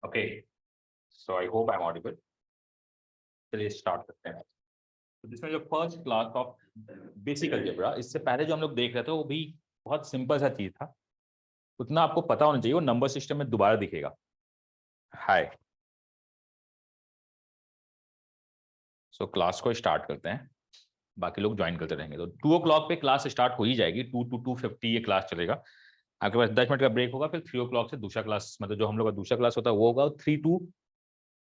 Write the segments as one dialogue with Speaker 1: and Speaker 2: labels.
Speaker 1: Okay, so I hope I am audible. चलिए start करते हैं। तो जिसमें जो first class of basic algebra, इससे पहले जो हम लोग देख रहे थे वो भी बहुत सिंपल सा चीज था, उतना आपको पता होना चाहिए। वो नंबर सिस्टम में दोबारा दिखेगा। हाय, सो क्लास को स्टार्ट करते हैं, बाकी लोग ज्वाइन करते रहेंगे। तो 2 o'clock पे क्लास स्टार्ट हो ही जाएगी। 2 to 2:50 ये क्लास चलेगा। आपके पास 10 मिनट का ब्रेक होगा, फिर 3 o'clock से दूसरा क्लास, मतलब जो हम लोग का दूसरा क्लास होता है वो होगा 3 to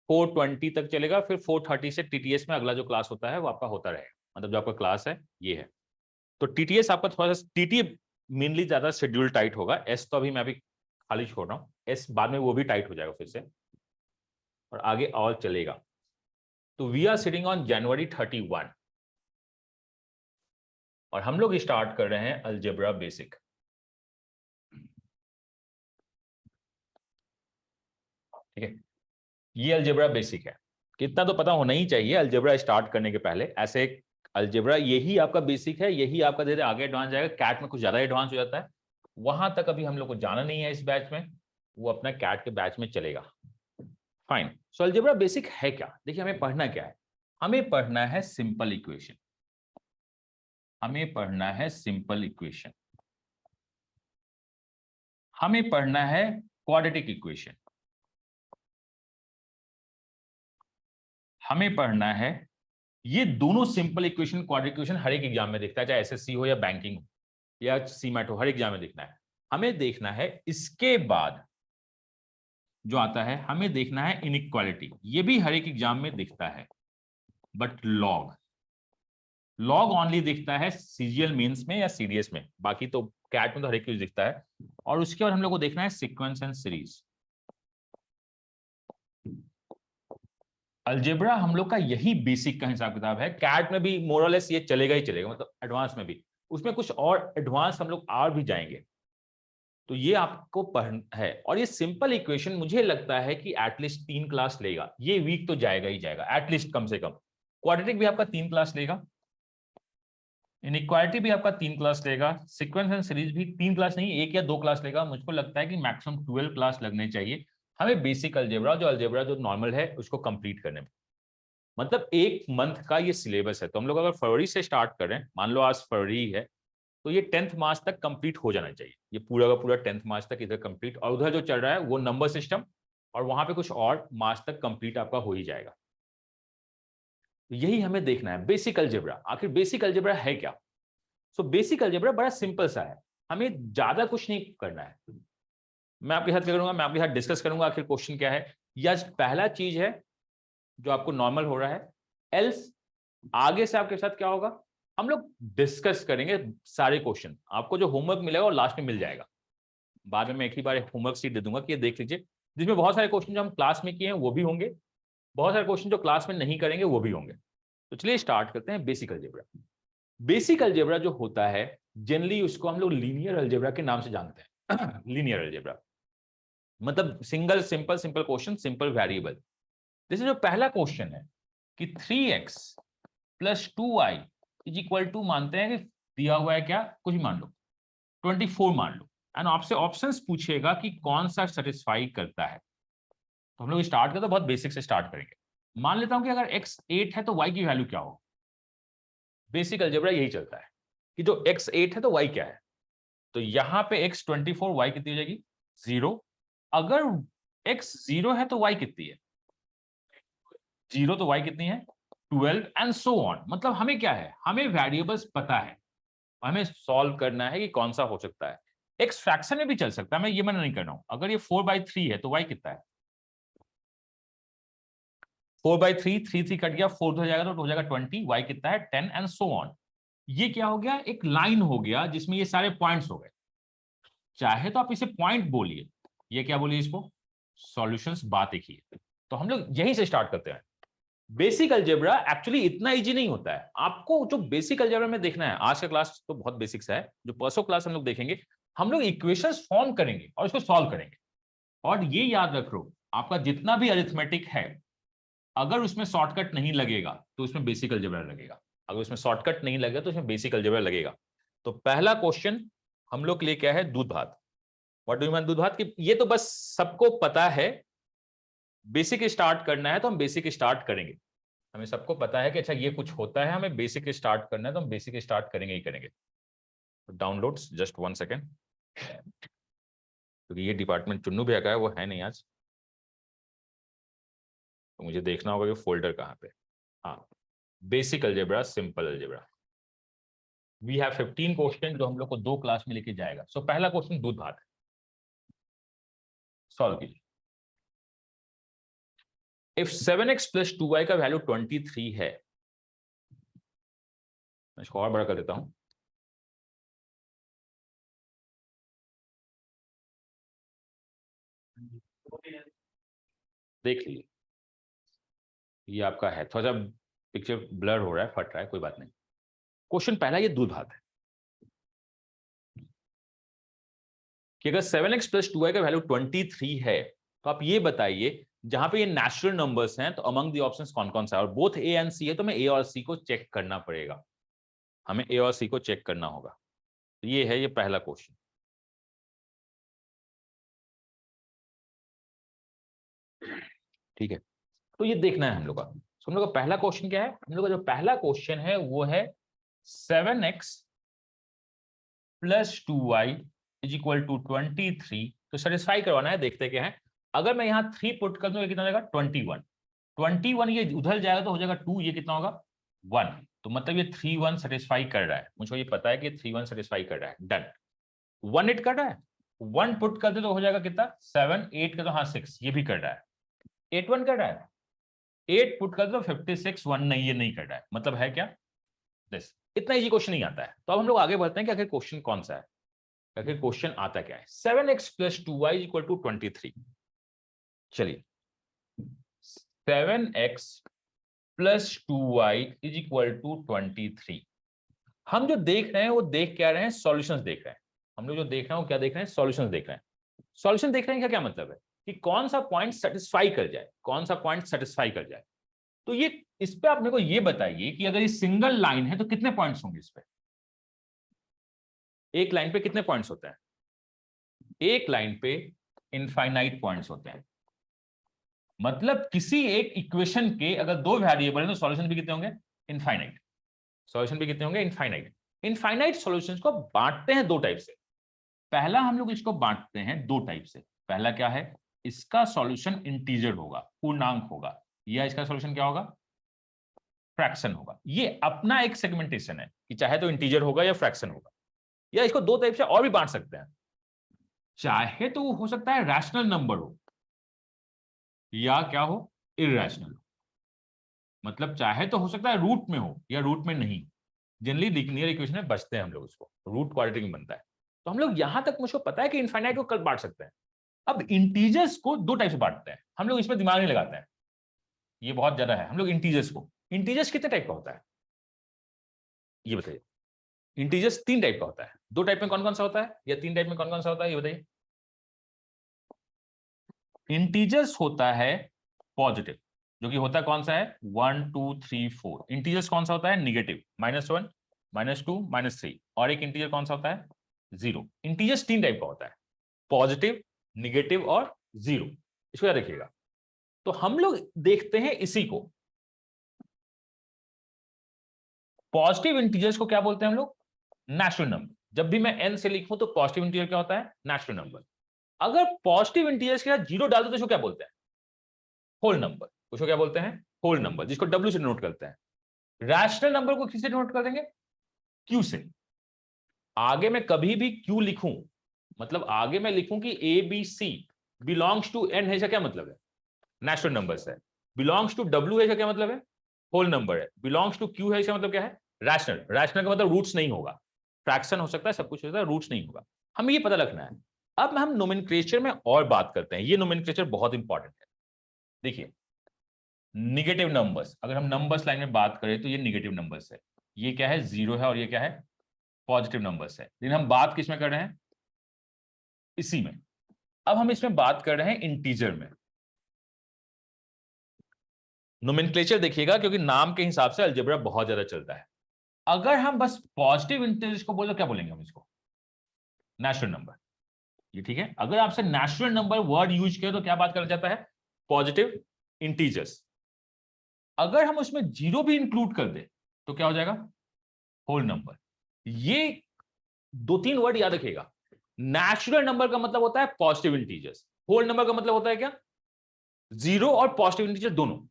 Speaker 1: 4:20 तक चलेगा। फिर 4:30 से टीटीएस में अगला जो क्लास होता है वो आपका होता रहेगा। मतलब जो आपका क्लास है ये है। तो टीटीएस आपका थोड़ा सा, टीटी मेनली ज्यादा शेड्यूल टाइट होगा। एस तो अभी मैं अभी खाली छोड़ रहा हूँ, एस बाद में वो भी टाइट हो जाएगा फिर से, और आगे और चलेगा। तो we are sitting on January 31 और हम लोग स्टार्ट कर रहे हैं अलजेब्रा बेसिक। ठीक है, ये अलजेब्रा बेसिक है। कितना तो पता होना ही चाहिए अलजेब्रा स्टार्ट करने के पहले। ऐसे अलजेब्रा यही आपका बेसिक है, यही आपका धीरे आगे एडवांस जाएगा। कैट में कुछ ज्यादा एडवांस हो जाता है, वहां तक अभी हम लोग को जाना नहीं है इस बैच में, वो अपना कैट के बैच में चलेगा। फाइन। सो अलजेब्रा बेसिक है क्या? देखिए, हमें पढ़ना क्या है? हमें पढ़ना है सिंपल इक्वेशन। हमें पढ़ना है सिंपल इक्वेशन। हमें पढ़ना है क्वाड्रेटिक इक्वेशन। हमें पढ़ना है ये दोनों सिंपल इक्वेशन, क्वाड्रेटिक इक्वेशन हर एक एग्जाम में दिखता है, चाहे एसएससी हो या बैंकिंग हो या सीमैट हो, हर एग्जाम में दिखना है। हमें देखना है इसके बाद जो आता है, हमें देखना है इनइक्वालिटी। ये भी हर एक एग्जाम में दिखता है, बट लॉग ओनली दिखता है सीजीएल मेंस में या सीडीएस में, बाकी तो कैट में तो हर एक चीज दिखता है। और उसके बाद हम लोग को देखना है सीक्वेंस एंड सीरीज। अलजेब्रा हम लोग का यही बेसिक का हिसाब किताब है। कैट में भी मोरलेस ये चलेगा ही चलेगा, मतलब एडवांस में भी। उसमें कुछ और एडवांस हम लोग और भी जाएंगे, तो ये आपको पढ़ना है। और ये सिंपल इक्वेशन मुझे लगता है कि एटलीस्ट 3 क्लास लेगा, ये वीक तो जाएगा ही जाएगा एटलीस्ट, कम से कम। क्वाड्रेटिक भी आपका 3 क्लास लेगा, इनइक्वालिटी भी आपका 3 क्लास लेगा, सीक्वेंस एंड सीरीज भी 3 क्लास नहीं, 1 या 2 क्लास लेगा। मुझको लगता है कि मैक्सिमम 12 क्लास लगने चाहिए हमें बेसिक अलजेब्रा, जो अलजेब्रा जो नॉर्मल है उसको कंप्लीट करने में। मतलब 1 मंथ का ये सिलेबस है। तो हम लोग अगर फरवरी से स्टार्ट करें, मान लो आज फरवरी है, तो ये 10th मार्च तक कंप्लीट हो जाना चाहिए। ये पूरा का पूरा 10th मार्च तक इधर कंप्लीट, और उधर जो चल रहा है वो नंबर सिस्टम, और वहां पे कुछ और मार्च तक कंप्लीट आपका हो ही जाएगा। तो यही हमें देखना है, बेसिक अलजेब्रा। आखिर बेसिक अलजेब्रा है क्या? सो बेसिक अलजेब्रा बड़ा सिंपल सा है, हमें ज्यादा कुछ नहीं करना है। मैं आपके साथ क्या करूंगा, मैं आपके साथ डिस्कस करूंगा आखिर क्वेश्चन क्या है। या पहला चीज है जो आपको नॉर्मल हो रहा है, एल्स आगे से आपके साथ क्या होगा, हम लोग डिस्कस करेंगे सारे क्वेश्चन। आपको जो होमवर्क मिलेगा वो लास्ट में मिल जाएगा, बाद में मैं एक ही बार होमवर्क शीट दे दूंगा कि ये देख लीजिए, जिसमें बहुत सारे क्वेश्चन जो हम क्लास में किए हैं वो भी होंगे, बहुत सारे क्वेश्चन जो क्लास में नहीं करेंगे वो भी होंगे। तो चलिए स्टार्ट करते हैं बेसिक अलजेब्रा। बेसिक अलजेब्रा जो होता है, जनरली उसको हम लोग लीनियर अलजेब्रा के नाम से जानते हैं। लीनियर अलजेब्रा मतलब single simple simple question, simple variable. जैसे जो पहला क्वेश्चन है कि 3x + 2y = मानते हैं कि दिया हुआ है क्या, कुछ भी मान लो, 24 मान लो, एंड आपसे ऑप्शंस पूछेगा कि कौन सा सेटिस्फाई करता है। तो हम लोग स्टार्ट करते हैं, बहुत बेसिक से स्टार्ट करेंगे। मान लेता हूं कि अगर x 8 है तो y की वैल्यू क्या हो। बेसिक अलजेब्रा यही चलता है कि जो x 8 है तो y क्या है। तो यहां पे x 24, y कितनी हो जाएगी 0। अगर x 0 है तो y कितनी है 0, तो y कितनी है 12, एंड सो ऑन। मतलब हमें क्या है, हमें वेरिएबल्स पता है, हमें सॉल्व करना है कि कौन सा हो सकता है। एक्स फ्रैक्शन में भी चल सकता है, मैं ये मना नहीं कर रहा हूं। अगर ये 4/3 है तो y कितना है 4/3, 3 कट गया, 4 हो जाएगा तो हो जाएगा 20, y कितना है 10, एंड सो ऑन। ये क्या हो गया, एक लाइन हो गया जिसमें ये सारे पॉइंट्स हो गए। चाहे तो आप इसे पॉइंट बोलिए, ये क्या बोलिए इसको सॉल्यूशंस, बात एक ही है। तो हम लोग यहीं से स्टार्ट करते हैं। बेसिक अलजेब्रा एक्चुअली इतना इजी नहीं होता है। आपको जो बेसिक अलजेब्रा में देखना है, आज का क्लास तो बहुत बेसिक्स है, जो परसों क्लास हम लोग देखेंगे, हम लोग इक्वेशंस फॉर्म करेंगे और इसको सॉल्व करेंगे। और ये याद रखो, आपका जितना भी अरिथमेटिक है, अगर उसमें शॉर्टकट नहीं लगेगा तो उसमें बेसिक अलजेब्रा लगेगा, अगर उसमें शॉर्टकट नहीं लगेगा तो उसमें बेसिक अलजेब्रा लगेगा। तो पहला क्वेश्चन हम लोग के लिए क्या है, दूध भात। व्हाट डू यू मीन दूध भात? कि ये तो बस सबको पता है बेसिक स्टार्ट करना है तो हम बेसिक स्टार्ट करेंगे। हमें सबको पता है कि अच्छा ये कुछ होता है, हमें बेसिक स्टार्ट करना है तो हम बेसिक स्टार्ट करेंगे ही करेंगे। डाउनलोड्स जस्ट 1 सेकेंड, क्योंकि ये डिपार्टमेंट चुन्नू भैया का है, वो है नहीं आज, तो मुझे देखना होगा कि फोल्डर कहाँ पे। हाँ, basic algebra, simple algebra. We have 15 question जो हम लोग को 2 क्लास में लेके जाएगा। सो पहला क्वेश्चन दूध भात है, सॉल्व कीजिए। इफ 7x + 2y का वैल्यू 23 है, मैं इसको और बड़ा कर देता हूं, देख लीजिए ये आपका है, थोड़ा सा पिक्चर ब्लर हो रहा है, फट रहा है, कोई बात नहीं। क्वेश्चन पहला ये दूध भात है कि अगर 7x + 2y का वैल्यू 23 है तो आप ये बताइए, जहां पे ये नेचुरल नंबर्स हैं तो अमंग द ऑप्शंस कौन कौन सा है, और बोथ ए एंड सी है तो हमें ए और सी को चेक करना पड़ेगा, हमें ए और सी को चेक करना होगा। तो ये है ये पहला क्वेश्चन। ठीक है, तो ये देखना है हम लोग का। हम लोग का पहला क्वेश्चन क्या है, हम लोग का जो पहला क्वेश्चन है वो है 7x + 2y = 23। तो सेटिस्फाई करवाना है, देखते क्या है। अगर मैं यहां 3 पुट कर दूं, कितना हो जाएगा 21। 21 ये उधर जाएगा तो हो जाएगा 2, ये कितना होगा 1। तो मतलब ये 3 1 सेटिस्फाई कर रहा है, मुझको ये पता है कि 3 1 सेटिस्फाई कर रहा है, डन। 1 8 कर रहा है, 1 पुट कर दे तो हो जाएगा कितना 7, 8 का तो हाँ 6, ये भी कर रहा है। 8 1 कर रहा है, 8 पुट कर दो 56, 1 नहीं, ये नहीं कर रहा है, मतलब है क्या दिस। इतना इजी क्वेश्चन नहीं आता है। तो अब हम लोग आगे बढ़ते हैं कि आखिर क्वेश्चन कौन सा है, आखिर क्वेश्चन आता क्या है। 7x + 2y = 23। चलिए 7x + 2y = 23। हम जो देख रहे हैं वो देख क्या रहे हैं, सॉल्यूशंस देख रहे हैं। हम लोग जो देख रहे हैं वो क्या देख रहे हैं, सॉल्यूशंस देख रहे हैं। सॉल्यूशन देख रहे हैं, क्या क्या मतलब है कि कौन सा पॉइंट सेटिस्फाई कर जाए, कौन सा पॉइंट सेटिस्फाई कर जाए। तो ये इस पे आप मेरे को ये बताइए कि अगर ये सिंगल लाइन है तो कितने पॉइंट्स होंगे इस पे, एक लाइन पे कितने पॉइंट्स होते हैं, एक लाइन पे इनफाइनाइट पॉइंट्स होते हैं। मतलब किसी एक इक्वेशन के अगर 2 वेरिएबल है तो सॉल्यूशन भी कितने होंगे, इनफाइनाइट। सॉल्यूशन भी कितने होंगे, इनफाइनाइट। इनफाइनाइट सॉल्यूशंस को बांटते हैं 2 टाइप से। पहला हम लोग इसको बांटते हैं 2 टाइप से। पहला क्या है, इसका सॉल्यूशन इंटीजर होगा, पूर्णांक होगा, या इसका सॉल्यूशन क्या होगा, फ्रैक्शन होगा। ये अपना एक सेगमेंटेशन है कि चाहे तो इंटीजर होगा या फ्रैक्शन होगा। या इसको 2 टाइप से और भी बांट सकते हैं, चाहे तो हो सकता है रैशनल नंबर हो या क्या हो, इरैशनल। मतलब चाहे तो हो सकता है रूट में हो या रूट में नहीं। जनरली लीनियर इक्वेशन में बचते हैं हम लोग, उसको रूट क्वाड्रेटिक में बनता है। तो हम लोग यहां तक मुझको पता है कि इनफाइनाइट को कल बांट सकते हैं। अब इंटीजर्स को 2 टाइप से बांटते हैं, हम लोग इसमें दिमाग नहीं लगाते हैं, ये बहुत ज्यादा है। हम लोग इंटीजर्स को, इंटीजर्स कितने टाइप का होता है ये बताइए। इंटीजर्स 3 टाइप का होता है। 2 टाइप में कौन कौन सा होता है, या 3 टाइप में कौन कौन सा होता है ये बताइए। इंटीजर्स होता है पॉजिटिव, जो कि होता है कौन सा है 1 2 3 4। इंटीजर्स कौन सा होता है नेगेटिव, -1 -2 -3। और एक इंटीजर कौन सा होता है 0। इंटीजर्स 3 टाइप का होता है, पॉजिटिव, नेगेटिव और 0। इसको याद रखिएगा। तो हम लोग देखते हैं इसी को, पॉजिटिव इंटीजर्स को क्या बोलते हैं हम लोग, नेचुरल नंबर। जब भी मैं n से लिखूं तो पॉजिटिव इंटीजर क्या होता है, नेचुरल नंबर। अगर पॉजिटिव इंटीजर्स के साथ 0 डाल दो तो इसको क्या बोलते हैं, होल नंबर। उसको क्या बोलते हैं, होल नंबर, जिसको W से नोट करते हैं। रैशनल नंबर को किससे नोट कर देंगे, Q से। आगे मैं कभी भी Q लिखूं, मतलब आगे मैं लिखूं कि ABC बिलोंग्स टू N है, इसका क्या मतलब है, नेचुरल नंबर है। बिलोंग्स टू W है, इसका क्या मतलब है, होल नंबर है। बिलोंग्स टू Q है, इसका मतलब क्या है, रैशनल। रैशनल का मतलब रूट्स नहीं होगा, फ्रैक्शन हो सकता है, सब कुछ हो सकता है, रूट्स नहीं होगा। हमें ये पता रखना है। अब हम नोमेनक्लेचर में और बात करते हैं, ये नोमेनक्लेचर बहुत इंपॉर्टेंट है। देखिए निगेटिव नंबर्स, अगर हम नंबर्स लाइन में बात करें तो ये निगेटिव नंबर्स है, ये क्या है 0 है, और ये क्या है पॉजिटिव नंबर्स है। लेकिन हम बात किसमें कर रहे हैं, इसी में। अब हम इसमें बात कर रहे हैं इंटीजर में। नोमेनक्लेचर देखिएगा, क्योंकि नाम के हिसाब से अलजेब्रा बहुत ज्यादा चलता है। अगर हम बस पॉजिटिव इंटीजर्स को बोले क्या बोलेंगे हम इसको, नेचुरल नंबर। ये ठीक है। अगर आपसे नेचुरल नंबर वर्ड यूज करें तो क्या बात करा जाता है, पॉजिटिव इंटीजर्स। अगर हम उसमें 0 भी इंक्लूड कर दे तो क्या हो जाएगा? Whole number. ये 2-3 वर्ड याद रखिएगा। नेचुरल नंबर का मतलब होता है पॉजिटिव इंटीजर्स, होल नंबर का मतलब होता है क्या? 0 और पॉजिटिव इंटीजर दोनों।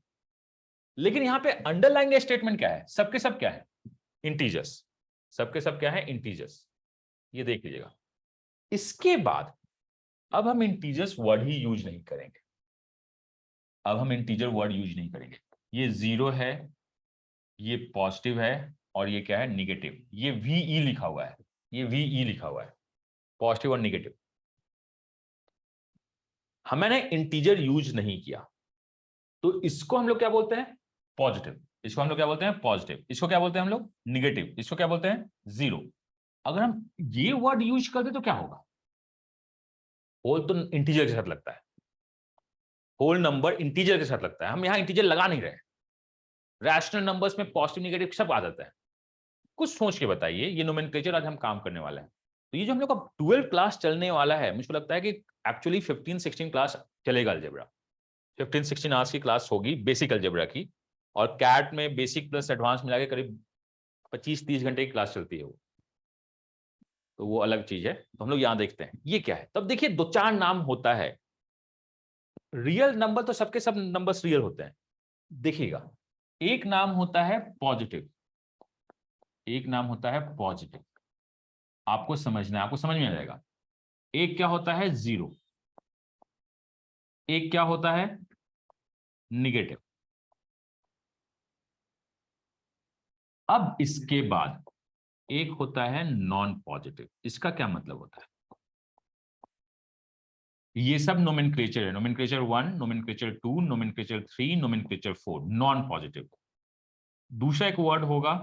Speaker 1: लेकिन यहां पे अंडरलाइन स्टेटमेंट क्या है? सबके सब क्या है? इंटीजर्स। सबके सब क्या है? इंटीजर्स। ये देख लीजिएगा। इसके बाद अब हम इंटीजर्स वर्ड ही यूज नहीं करेंगे। अब हम इंटीजर वर्ड यूज नहीं करेंगे। ये 0 है, ये पॉजिटिव है, और ये क्या है? निगेटिव। ये VE लिखा हुआ है, ये VE लिखा हुआ है, पॉजिटिव और निगेटिव। हमने इंटीजर यूज नहीं किया, तो इसको हम लोग क्या बोलते हैं? पॉजिटिव। इसको हम लोग क्या बोलते हैं? पॉजिटिव। इसको क्या बोलते हैं हम लोग? निगेटिव। इसको क्या बोलते हैं? 0। अगर हम ये वर्ड यूज कर दे तो क्या होगा? होल तो इंटीजर के साथ लगता है, होल नंबर इंटीजर के साथ लगता है। हम यहां इंटीजर लगा नहीं रहे। रैशनल नंबर्स में पॉजिटिव निगेटिव सब आ जाता है। कुछ सोच के बताइए, ये नोमेनक्लेचर आज हम काम करने वाले हैं। तो ये जो हम लोग का 12 क्लास चलने वाला है, मुझको लगता है कि एक्चुअली 15-16 क्लास चलेगा अलजेब्रा। 15-16 आवर्स की क्लास होगी बेसिक अलजेब्रा की, और कैट में बेसिक प्लस एडवांस मिला के करीब 25-30 घंटे की क्लास चलती है वो, तो वो अलग चीज है। तो हम लोग यहां देखते हैं ये क्या है। तब देखिए 2-4 नाम होता है। रियल नंबर तो सबके सब नंबर्स रियल होते हैं। देखिएगा, एक नाम होता है पॉजिटिव, एक नाम होता है पॉजिटिव। आपको समझना है, आपको समझ में आ जाएगा। एक क्या होता है? 0। एक क्या होता है? निगेटिव। अब इसके बाद एक होता है नॉन पॉजिटिव। इसका क्या मतलब होता है? ये सब नोमेनक्लेचर है। Nomenclature 1, nomenclature 2, nomenclature 3, nomenclature 4, non positive. दूसरा एक वर्ड होगा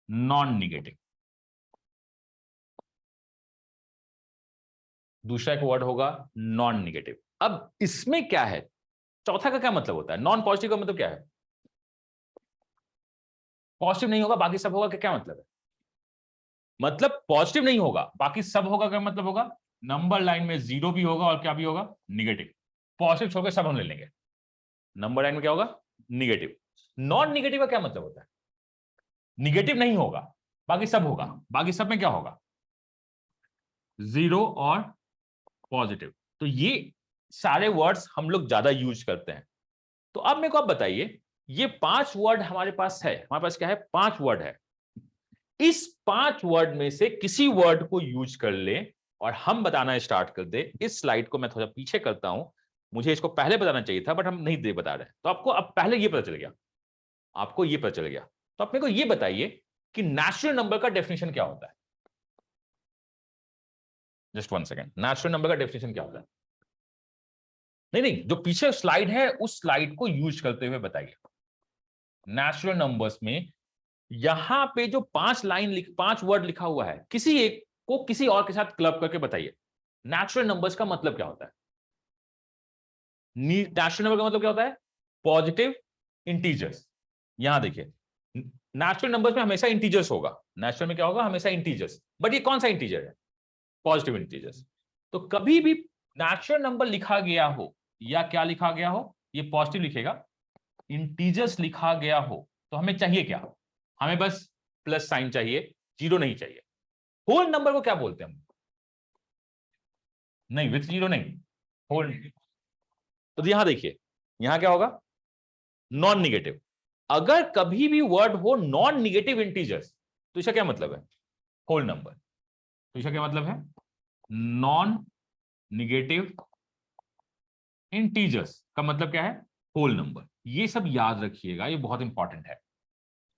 Speaker 1: नॉन निगेटिव। दूसरा एक वर्ड होगा नॉन निगेटिव। अब इसमें क्या है? चौथा का क्या मतलब होता है? नॉन पॉजिटिव का मतलब क्या है? पॉजिटिव नहीं होगा बाकी सब होगा, क्या मतलब है? मतलब पॉजिटिव नहीं होगा बाकी सब होगा, क्या मतलब होगा? नंबर लाइन में 0 भी होगा और क्या भी होगा? निगेटिव। पॉजिटिव छोड़कर सब हम ले लेंगे। नंबर लाइन में क्या होगा? निगेटिव। नॉन निगेटिव का क्या मतलब होता है? निगेटिव नहीं होगा बाकी सब होगा। बाकी सब में क्या होगा? 0 और पॉजिटिव। तो ये सारे वर्ड्स हम लोग ज्यादा यूज करते हैं। तो अब मेरे को आप बताइए, ये 5 वर्ड हमारे पास है। हमारे पास क्या है? 5 वर्ड है। इस 5 वर्ड में से किसी वर्ड को यूज कर ले और हम बताना स्टार्ट कर दे। इस स्लाइड को मैं थोड़ा पीछे करता हूं, मुझे इसको पहले बताना चाहिए था बट हम नहीं दे बता रहे। तो आपको अब पहले ये पता चल गया, आपको ये पता चल गया। तो आप मेरे को ये बताइए कि नेचुरल नंबर का डेफिनेशन क्या होता है? Just 1 second. नेचुरल नंबर का डेफिनेशन क्या होता है? नहीं नहीं, जो पीछे स्लाइड है उस स्लाइड को यूज करते हुए बताइए। नेचुरल नंबर्स में यहां पे जो 5 वर्ड लिखा हुआ है, किसी एक को किसी और के साथ क्लब करके बताइए नेचुरल नंबर्स का मतलब क्या होता है? नेचुरल नंबर का मतलब क्या होता है? Positive integers. यहां देखिए, नेचुरल नंबर्स में हमेशा इंटीजर्स होगा। नेचुरल में क्या होगा? हमेशा इंटीजर्स। बट ये कौन सा इंटीजर है? Positive integers. तो कभी भी नेचुरल नंबर लिखा गया हो या क्या लिखा गया हो, ये पॉजिटिव लिखेगा, इंटीजर्स लिखा गया हो, तो हमें चाहिए क्या? हमें बस प्लस साइन चाहिए, 0 नहीं चाहिए। होल नंबर को क्या बोलते हैं हम? नहीं, विथ 0 नहीं, होल। तो यहां देखिए, यहां क्या होगा? Non negative. अगर कभी भी वर्ड हो नॉन निगेटिव इंटीजर्स, तो इसका क्या मतलब है? Whole number. तो इसका क्या मतलब है? नॉन निगेटिव इंटीजर्स का मतलब क्या है? Whole number. ये सब याद रखिएगा, ये बहुत इंपॉर्टेंट है।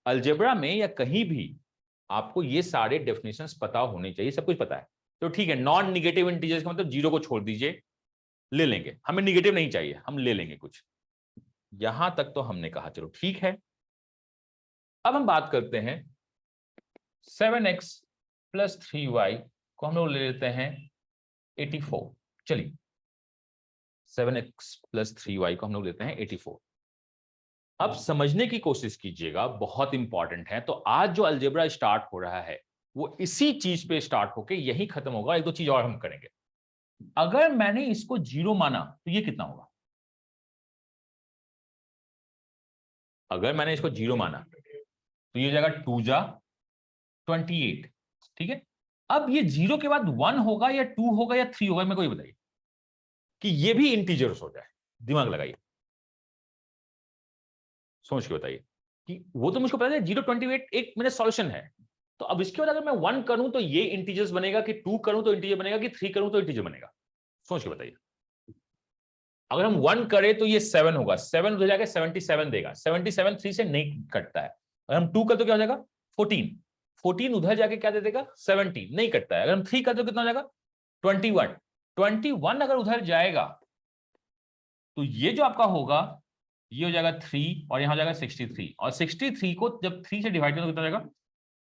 Speaker 1: अलजेब्रा में या कहीं भी आपको ये सारे डेफिनेशंस पता होने चाहिए, सब कुछ पता है। तो ठीक है, नॉन निगेटिव इंटीजर्स का मतलब 0 को छोड़ दीजिए, ले लेंगे। हमें निगेटिव नहीं चाहिए, हम ले लेंगे कुछ। यहां तक तो हमने कहा चलो ठीक है। अब हम बात करते हैं 7x + 3y को हम लोग ले लेते हैं 84। चलिए, 7x + 3y को हम लोग लेते हैं 84। अब समझने की कोशिश कीजिएगा, बहुत इंपॉर्टेंट है। तो आज जो अलजेब्रा स्टार्ट हो रहा है वो इसी चीज पे स्टार्ट होके यही खत्म होगा। 1-2 चीज और हम करेंगे। अगर मैंने इसको 0 माना तो ये कितना होगा? अगर मैंने इसको 0 माना तो ये हो जाएगा 2 जा 28, ठीक है। अब ये 0 के बाद 1 होगा या 2 होगा या 3 होगा, मेरे को ये बताइए कि ये भी इंटीजर्स हो जाए। दिमाग लगाइए, सोच के बताइए कि वो तो मुझको पता है 028 एक मेरा सॉल्यूशन है, तो अब इसके बाद अगर मैं 1 करूं तो ये इंटीजर्स बनेगा, कि 2 करूं तो इंटीजर बनेगा, कि 3 करूं तो इंटीजर बनेगा, सोच के बताइए। अगर हम 1 करें तो ये 7 होगा, 7 हो जाएगा 77 देगा, 77 3 से नहीं कटता है। अगर हम 2 कर तो क्या हो जाएगा 14, 14 उधर जाके क्या दे देगा 70, नहीं कटता है। अगर हम 3 कर तो कितना हो जाएगा 21, 21 अगर उधर जाएगा तो ये जो आपका होगा ये हो जाएगा 3 और यहां हो जाएगा 63, और 63 को जब 3 से डिवाइड करें तो कितना हो जाएगा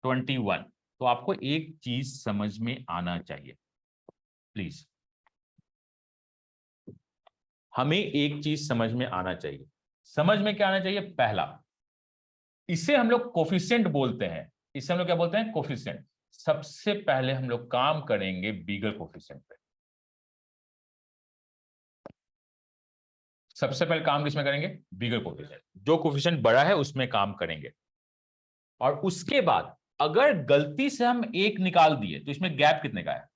Speaker 1: 21। तो आपको एक चीज समझ में आना चाहिए प्लीज, हमें एक चीज समझ में आना चाहिए। समझ में क्या आना चाहिए? पहला, इसे हम लोग कोफिशिएंट बोलते हैं, इसे हम लोग क्या बोलते हैं? कोफिशिएंट। सबसे पहले हम लोग काम करेंगे बिगर कोफिशिएंट पे। सबसे पहले काम किसमें करेंगे? बिगर कोफिशिएंट। जो कोफिशिएंट बड़ा है उसमें काम करेंगे, और उसके बाद अगर गलती से हम 1 निकाल दिए तो इसमें गैप कितने का है?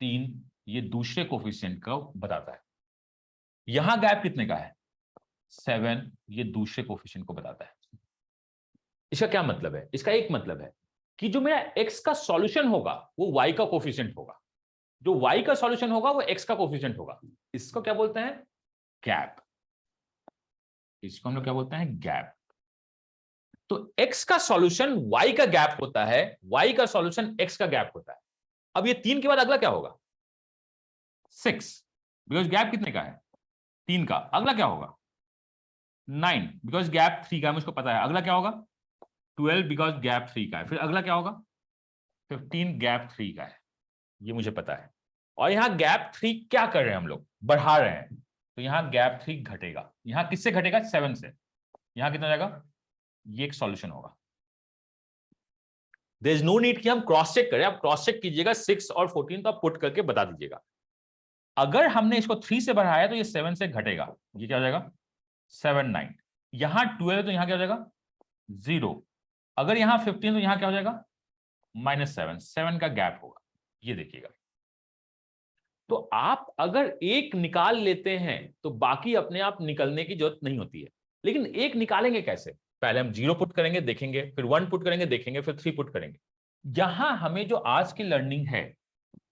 Speaker 1: 3। ये दूसरे कोफिशिएंट को बताता है। यहां गैप कितने का है? 7। ये दूसरे कोफिशिएंट को बताता है। इसका क्या मतलब है? इसका एक मतलब है कि जो मेरा x का सॉल्यूशन होगा वो y का कोफिशिएंट होगा, जो y का सॉल्यूशन होगा वो x का कोफिशिएंट होगा। इसको क्या बोलते हैं? गैप। इसको हम लोग क्या बोलते हैं? गैप। तो x का सॉल्यूशन y का गैप होता है, y का सॉल्यूशन x का गैप होता है। अब ये 3 के बाद अगला क्या होगा? 6, बिकॉज गैप कितने का है? 3 का। अगला क्या होगा? 9, बिकॉज गैप 3 का है, मुझको पता है। अगला क्या होगा? 12, बिकॉज गैप 3 का है। फिर अगला क्या होगा? 15, गैप 3 का है, ये मुझे पता है। और यहां गैप 3 क्या कर रहे हैं? हम लोग बढ़ा रहे हैं, तो यहां गैप 3 घटेगा। यहां किससे घटेगा? 7 से। यहां कितना जाएगा? ये एक सॉल्यूशन होगा। देयर इज नो नीड कि हम क्रॉस चेक करें, आप क्रॉस चेक कीजिएगा 6 और 14, तो आप पुट करके बता दीजिएगा। अगर हमने इसको 3 से बढ़ाया तो ये 7 से घटेगा, ये क्या हो जाएगा? 7 9। यहां 12 तो यहां क्या हो जाएगा? 0। अगर यहां 15 तो यहां क्या हो जाएगा? -7। 7 का गैप होगा, ये देखिएगा। तो आप अगर एक निकाल लेते हैं तो बाकी अपने आप निकलने की जरूरत नहीं होती है। लेकिन एक निकालेंगे कैसे? पहले हम 0 पुट करेंगे, देखेंगे, फिर 1 पुट करेंगे, देखेंगे, फिर 3 पुट करेंगे। यहां हमें जो आज की लर्निंग है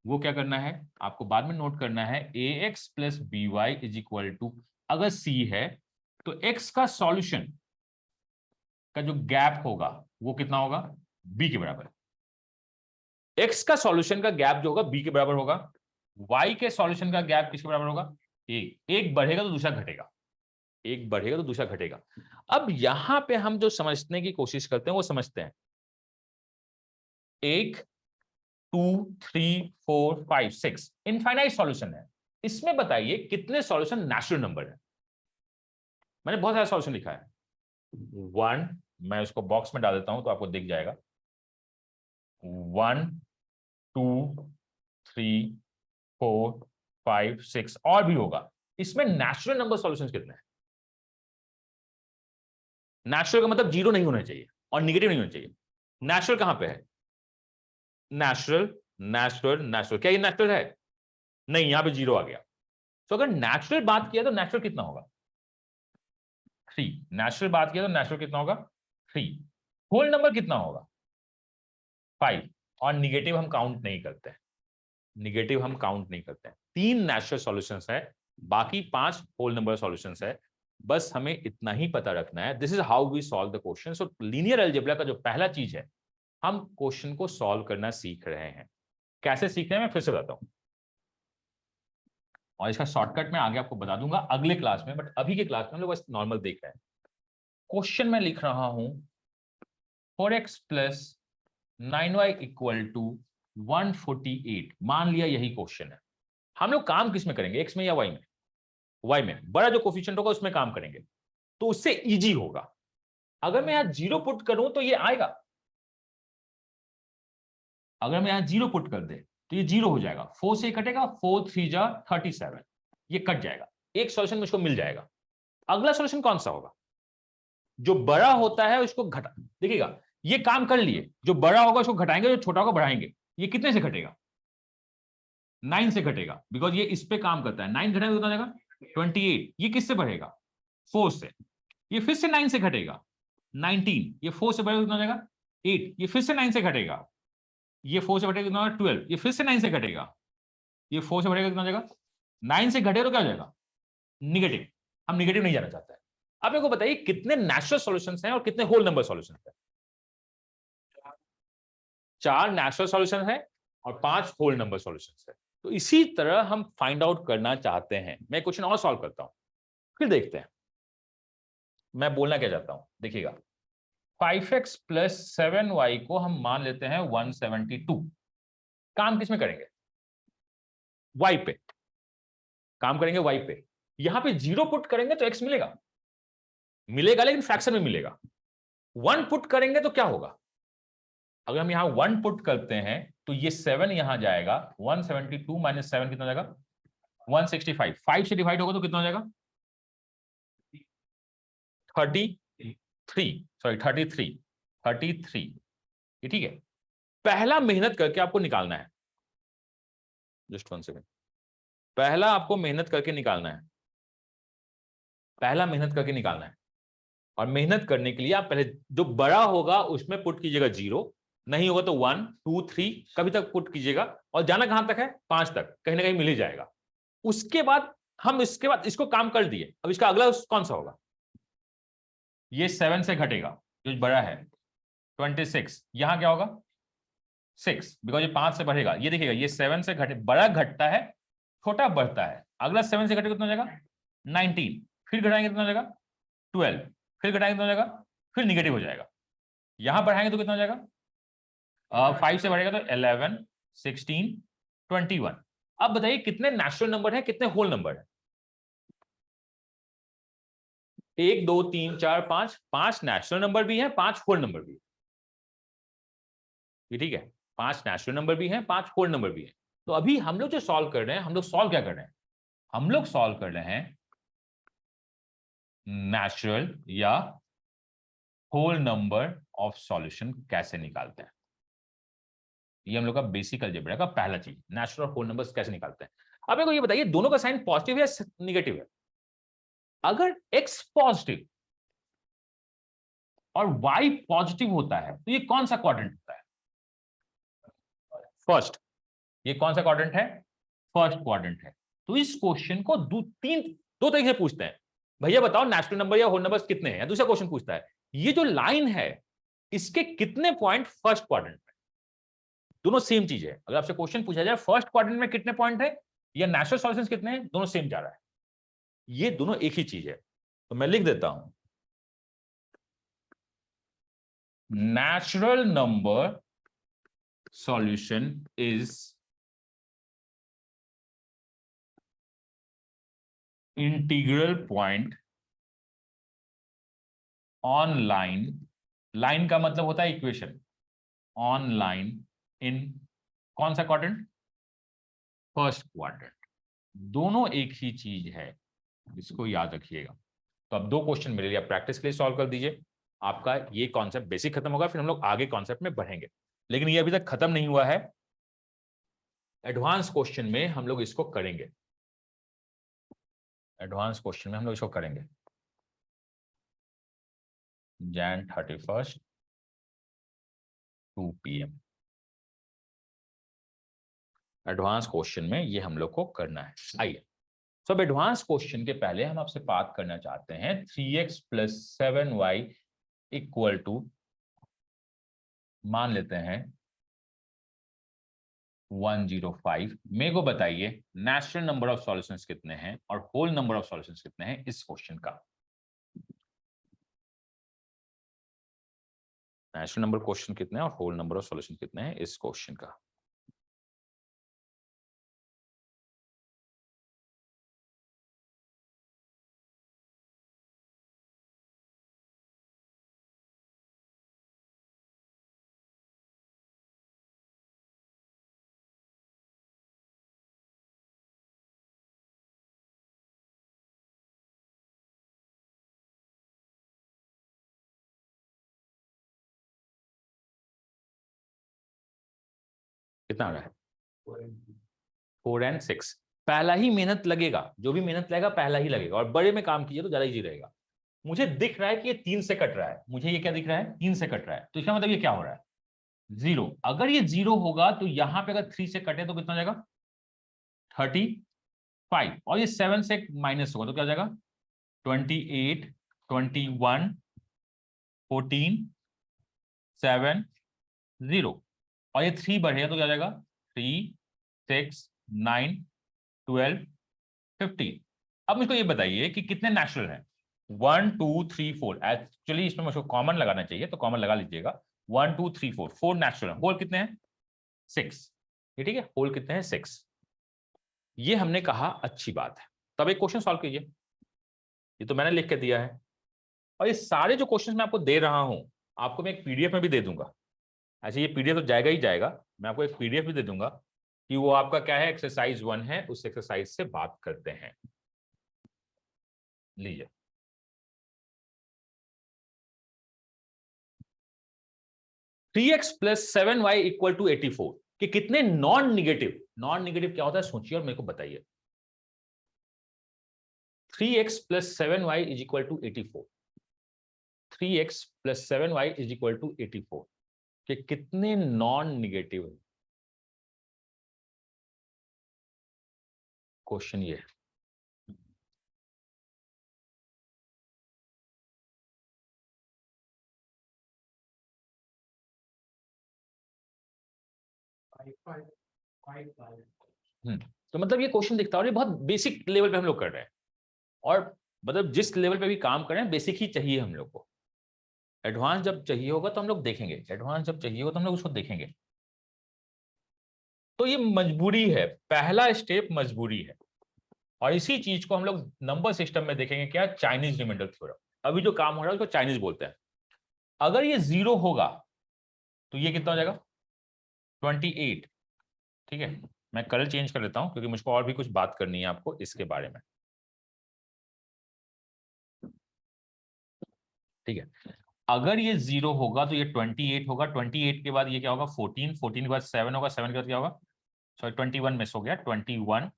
Speaker 1: वो क्या करना है, आपको बाद में नोट करना है। ax plus B Y is equal to, अगर c है तो x का सॉल्यूशन का जो गैप होगा वो कितना होगा? b के बराबर। x का सॉल्यूशन का गैप जो होगा b के बराबर होगा। y के सॉल्यूशन का गैप किसके बराबर होगा? एक बढ़ेगा तो दूसरा घटेगा, एक बढ़ेगा तो दूसरा घटेगा। अब यहां पे हम जो समझने की कोशिश करते हैं वो समझते हैं। 1 2 3 4 5 6 इनफाइनाइट सॉल्यूशन है। इसमें बताइए कितने सॉल्यूशन नेचुरल नंबर है? मैंने बहुत सारा सॉल्यूशन लिखा है। 1, मैं उसको बॉक्स में डाल देता हूं तो आपको दिख जाएगा। 1 2 3 4 5 6 और भी होगा। इसमें नेचुरल नंबर सॉल्यूशंस कितने हैं? नेचुरल का मतलब 0 नहीं होना चाहिए और निगेटिव नहीं होना चाहिए। नेचुरल कहां पे है? नेचुरल नेचुरल नेचुरल, क्या ये नेचुरल है? नहीं, यहां पे 0 आ गया। तो अगर नेचुरल बात किया तो नेचुरल कितना होगा? 3। नेचुरल बात किया तो नेचुरल कितना होगा? 3। होल नंबर कितना होगा? 5। और निगेटिव हम काउंट नहीं करते हैं, निगेटिव हम काउंट नहीं करते हैं। 3 नेचुरल सॉल्यूशंस है, बाकी 5 होल नंबर सॉल्यूशंस है। बस हमें इतना ही पता रखना है। This is how we solve the question. So linear algebra का जो पहला चीज है, हम क्वेश्चन को सॉल्व करना सीख रहे हैं। कैसे सीख रहे हैं मैं फिर से बताता हूं, और इसका शॉर्टकट मैं आगे आपको बता दूंगा अगले क्लास में, बट अभी के क्लास में हम लोग बस नॉर्मल देख रहे हैं। क्वेश्चन में लिख रहा हूं 4x plus 9y equal to 148। मान लिया यही क्वेश्चन है। हम लोग काम किस में करेंगे, x में या y में? y में। बड़ा जो कोफिशिएंट होगा उसमें काम करेंगे, तो उससे इजी होगा। अगर मैं यहां 0 पुट करूं तो ये आएगा। अगर मैं यहां 0 पुट कर दे तो ये 0 हो जाएगा। 4 से कटेगा, 4 3 जा 37, ये कट जाएगा। एक सॉल्यूशन मुझको मिल जाएगा। अगला सॉल्यूशन कौन सा होगा? जो बड़ा होता है उसको घटा, देखिएगा ये काम कर लिए, जो बड़ा होगा उसको घटाएंगे, जो छोटा होगा बढ़ाएंगे। ये कितने से घटेगा? 9 से घटेगा, बिकॉज ये इस पे काम करता है। 9 घटाएंगे कितना हो जाएगा? 28। ये किससे बढ़ेगा? 4 से। ये फिर से 9 से घटेगा, 19। ये 4 से बढ़ेगा कितना हो जाएगा? 8। ये फिर से 9 से घटेगा, ये 4 से बढ़ेगा कितना हो जाएगा? 12। ये फिर से 9 से घटेगा, ये 4 से बढ़ेगा कितना हो जाएगा? 9 से घटेगा तो क्या हो जाएगा? निगेटिव। हम निगेटिव नहीं जाना चाहते हैं। आप मेरे को बताइए कितने नेचुरल सॉल्यूशंस हैं और कितने होल नंबर सॉल्यूशंस हैं? 4 नेचुरल सॉल्यूशन है और 5 होल नंबर सॉल्यूशंस है। तो इसी तरह हम फाइंड आउट करना चाहते हैं। मैं क्वेश्चन और सॉल्व करता हूं, फिर देखते हैं मैं बोलना क्या चाहता हूं। देखिएगा 5x प्लस 7y को हम मान लेते हैं 172। काम किसमें करेंगे? y पे काम करेंगे, y पे। यहां पे 0 पुट करेंगे तो x मिलेगा, मिलेगा लेकिन फ्रैक्शन में मिलेगा। 1 पुट करेंगे तो क्या होगा? अगर हम यहां 1 पुट करते हैं तो ये 7 यहां जाएगा, 172 माइनस 7 कितना हो जाएगा? 165। 5 से डिवाइड होगा तो कितना हो जाएगा? 33। सॉरी 33। 33। ये ठीक है। पहला मेहनत करके आपको निकालना है, जस्ट 1 सेकेंड। पहला आपको मेहनत करके निकालना है, पहला मेहनत करके निकालना है। और मेहनत करने के लिए आप पहले जो बड़ा होगा उसमें पुट कीजिएगा 0, नहीं होगा तो 1 2 3 कभी तक पुट कीजिएगा। और जाना कहां तक है? 5 तक, कहीं ना कहीं मिल ही जाएगा। उसके बाद हम इसके बाद इसको काम कर दिए, अब इसका अगला कौन सा होगा? ये 7 से घटेगा, जो बड़ा है 26। यहां क्या होगा? 6, बिकॉज ये 5 से बढ़ेगा। ये देखिएगा ये 7 से घटे, बड़ा घटता है, छोटा बढ़ता है। अगला 7 से घटेगा कितना हो जाएगा? 19। फिर घटाएंगे कितना हो जाएगा? 12। फिर घटाएंगे कितना हो जाएगा? फिर निगेटिव हो जाएगा। यहां बढ़ाएंगे तो कितना हो जाएगा? 5 से बढ़ेगा तो 11 16 21। अब बताइए कितने नेचुरल नंबर है, कितने होल नंबर है? 1 2 3 4 5। 5 नेचुरल नंबर भी है, 5 होल नंबर भी है। ये ठीक है, 5 नेचुरल नंबर भी है, 5 होल नंबर भी है। तो अभी हम लोग जो सॉल्व कर रहे हैं, हम लोग सॉल्व क्या कर रहे हैं? हम लोग सॉल्व कर रहे हैं नेचुरल या होल नंबर ऑफ सॉल्यूशन कैसे निकालते हैं। ये हम लोग का बेसिक अलजेब्रा का पहला चीज, नेचुरल और होल नंबर्स कैसे निकालते हैं। अब मेरे को ये बताइए दोनों का साइन पॉजिटिव है या निगेटिव है? अगर x पॉजिटिव और y पॉजिटिव होता है तो ये कौन सा क्वाड्रेंट होता है? फर्स्ट। ये कौन सा क्वाड्रेंट है? फर्स्ट क्वाड्रेंट है। तो इस क्वेश्चन को दो तरीके से पूछते हैं। भैया बताओ नेचुरल नंबर या होल नंबर्स कितने हैं, या दूसरा क्वेश्चन पूछता है ये जो लाइन है इसके कितने पॉइंट फर्स्ट क्वाड्रेंट में। दोनों सेम चीज है। अगर आपसे क्वेश्चन पूछा जाए फर्स्ट क्वाड्रेंट में कितने पॉइंट है या नेचुरल सॉल्यूशंस कितने हैं, दोनों सेम जा रहा है। ये दोनों एक ही चीज है। तो मैं लिख देता हूं natural number solution is integral point on line। Line का मतलब होता है इक्वेशन, ऑन लाइन इन कौन सा क्वाड्रेंट? First quadrant. दोनों एक ही चीज है, इसको याद रखिएगा। तो अब 2 क्वेश्चन मेरे लिए आप प्रैक्टिस के लिए सॉल्व कर दीजिए। आपका ये कॉन्सेप्ट बेसिक खत्म होगा, फिर हम लोग आगे कॉन्सेप्ट में बढ़ेंगे। लेकिन ये अभी तक खत्म नहीं हुआ है, एडवांस क्वेश्चन में हम लोग इसको करेंगे। एडवांस क्वेश्चन में हम लोग इसको करेंगे Jan 31st 2 PM। Advance question में ये हम लोग को करना है। आइए सब एडवांस क्वेश्चन के पहले हम आपसे बात करना चाहते हैं 3x plus 7y equal to मान लेते हैं 105। मेरे को बताइए नेचुरल नंबर ऑफ सॉल्यूशंस कितने हैं और होल नंबर ऑफ सॉल्यूशंस कितने हैं इस क्वेश्चन का। नेचुरल नंबर क्वेश्चन कितने हैं और होल नंबर ऑफ सॉल्यूशन कितने हैं इस क्वेश्चन का। कितना आ रहा है 4 and 6। पहला ही मेहनत लगेगा, जो भी मेहनत लगेगा पहला ही लगेगा, और बड़े में काम कीजिए तो ज्यादा इजी रहेगा। मुझे दिख रहा है कि ये 3 से कट रहा है, मुझे ये क्या दिख रहा है 3 से कट रहा है, तो इसका मतलब ये क्या हो रहा है 0। अगर ये 0 होगा तो यहां पे अगर 3 से कटे तो कितना हो जाएगा 35, और ये 7 से माइनस होगा तो क्या हो जाएगा 28, 21, 14, 7, 0, और ये 3 बढ़ेगा तो क्या हो जाएगा 3, 6, 9, 12, 15। अब मुझको ये बताइए कि कितने नेचुरल हैं 1, 2, 3, 4। एक्चुअली इसमें मुझको कॉमन लगाना चाहिए, तो कॉमन लगा लीजिएगा 1, 2, 3, 4, 4 नेचुरल। होल कितने हैं 6, ये ठीक है, होल कितने हैं 6। ये हमने कहा अच्छी बात है। तब एक क्वेश्चन सॉल्व कीजिए, ये तो मैंने लिख के दिया है, और ये सारे जो क्वेश्चन मैं आपको दे रहा हूं आपको मैं एक पीडीएफ में भी दे दूंगा। ऐसे ये पीडीएफ तो जाएगा ही जाएगा, मैं आपको एक पीडीएफ भी दे दूंगा कि वो आपका क्या है एक्सरसाइज 1 है, उस एक्सरसाइज से बात करते हैं। लीजिए 3x + 7y = 84 कि कितने नॉन निगेटिव, नॉन निगेटिव क्या होता है सोचिए और मेरे को बताइए। 3x + 7y = 84, 3x + 7y = 84 कि कितने नॉन निगेटिव है। क्वेश्चन ये है। तो मतलब ये क्वेश्चन दिखता है और ये बहुत बेसिक लेवल पे हम लोग कर रहे हैं, और मतलब जिस लेवल पे भी काम कर रहे हैं बेसिक ही चाहिए हम लोग को। एडवांस जब चाहिए होगा तो हम लोग देखेंगे, एडवांस जब चाहिए होगा तो हम लोग उसको देखेंगे। तो ये मजबूरी है, पहला स्टेप मजबूरी है, और इसी चीज को हम लोग नंबर सिस्टम में देखेंगे क्या, चाइनीज रिमाइंडर थ्योरम। अभी जो काम हो रहा है उसको चाइनीज बोलते हैं। अगर ये 0 होगा तो ये कितना हो जाएगा 28। ठीक है, मैं कलर चेंज कर लेता हूं क्योंकि मुझको और भी कुछ बात करनी है आपको इसके बारे में। ठीक है, अगर ये 0 होगा तो ये 28 होगा, 28 के बाद ये क्या होगा 14, 14 के बाद 7 होगा, 7 के बाद क्या होगा, सॉरी 21 मिस हो गया, 21,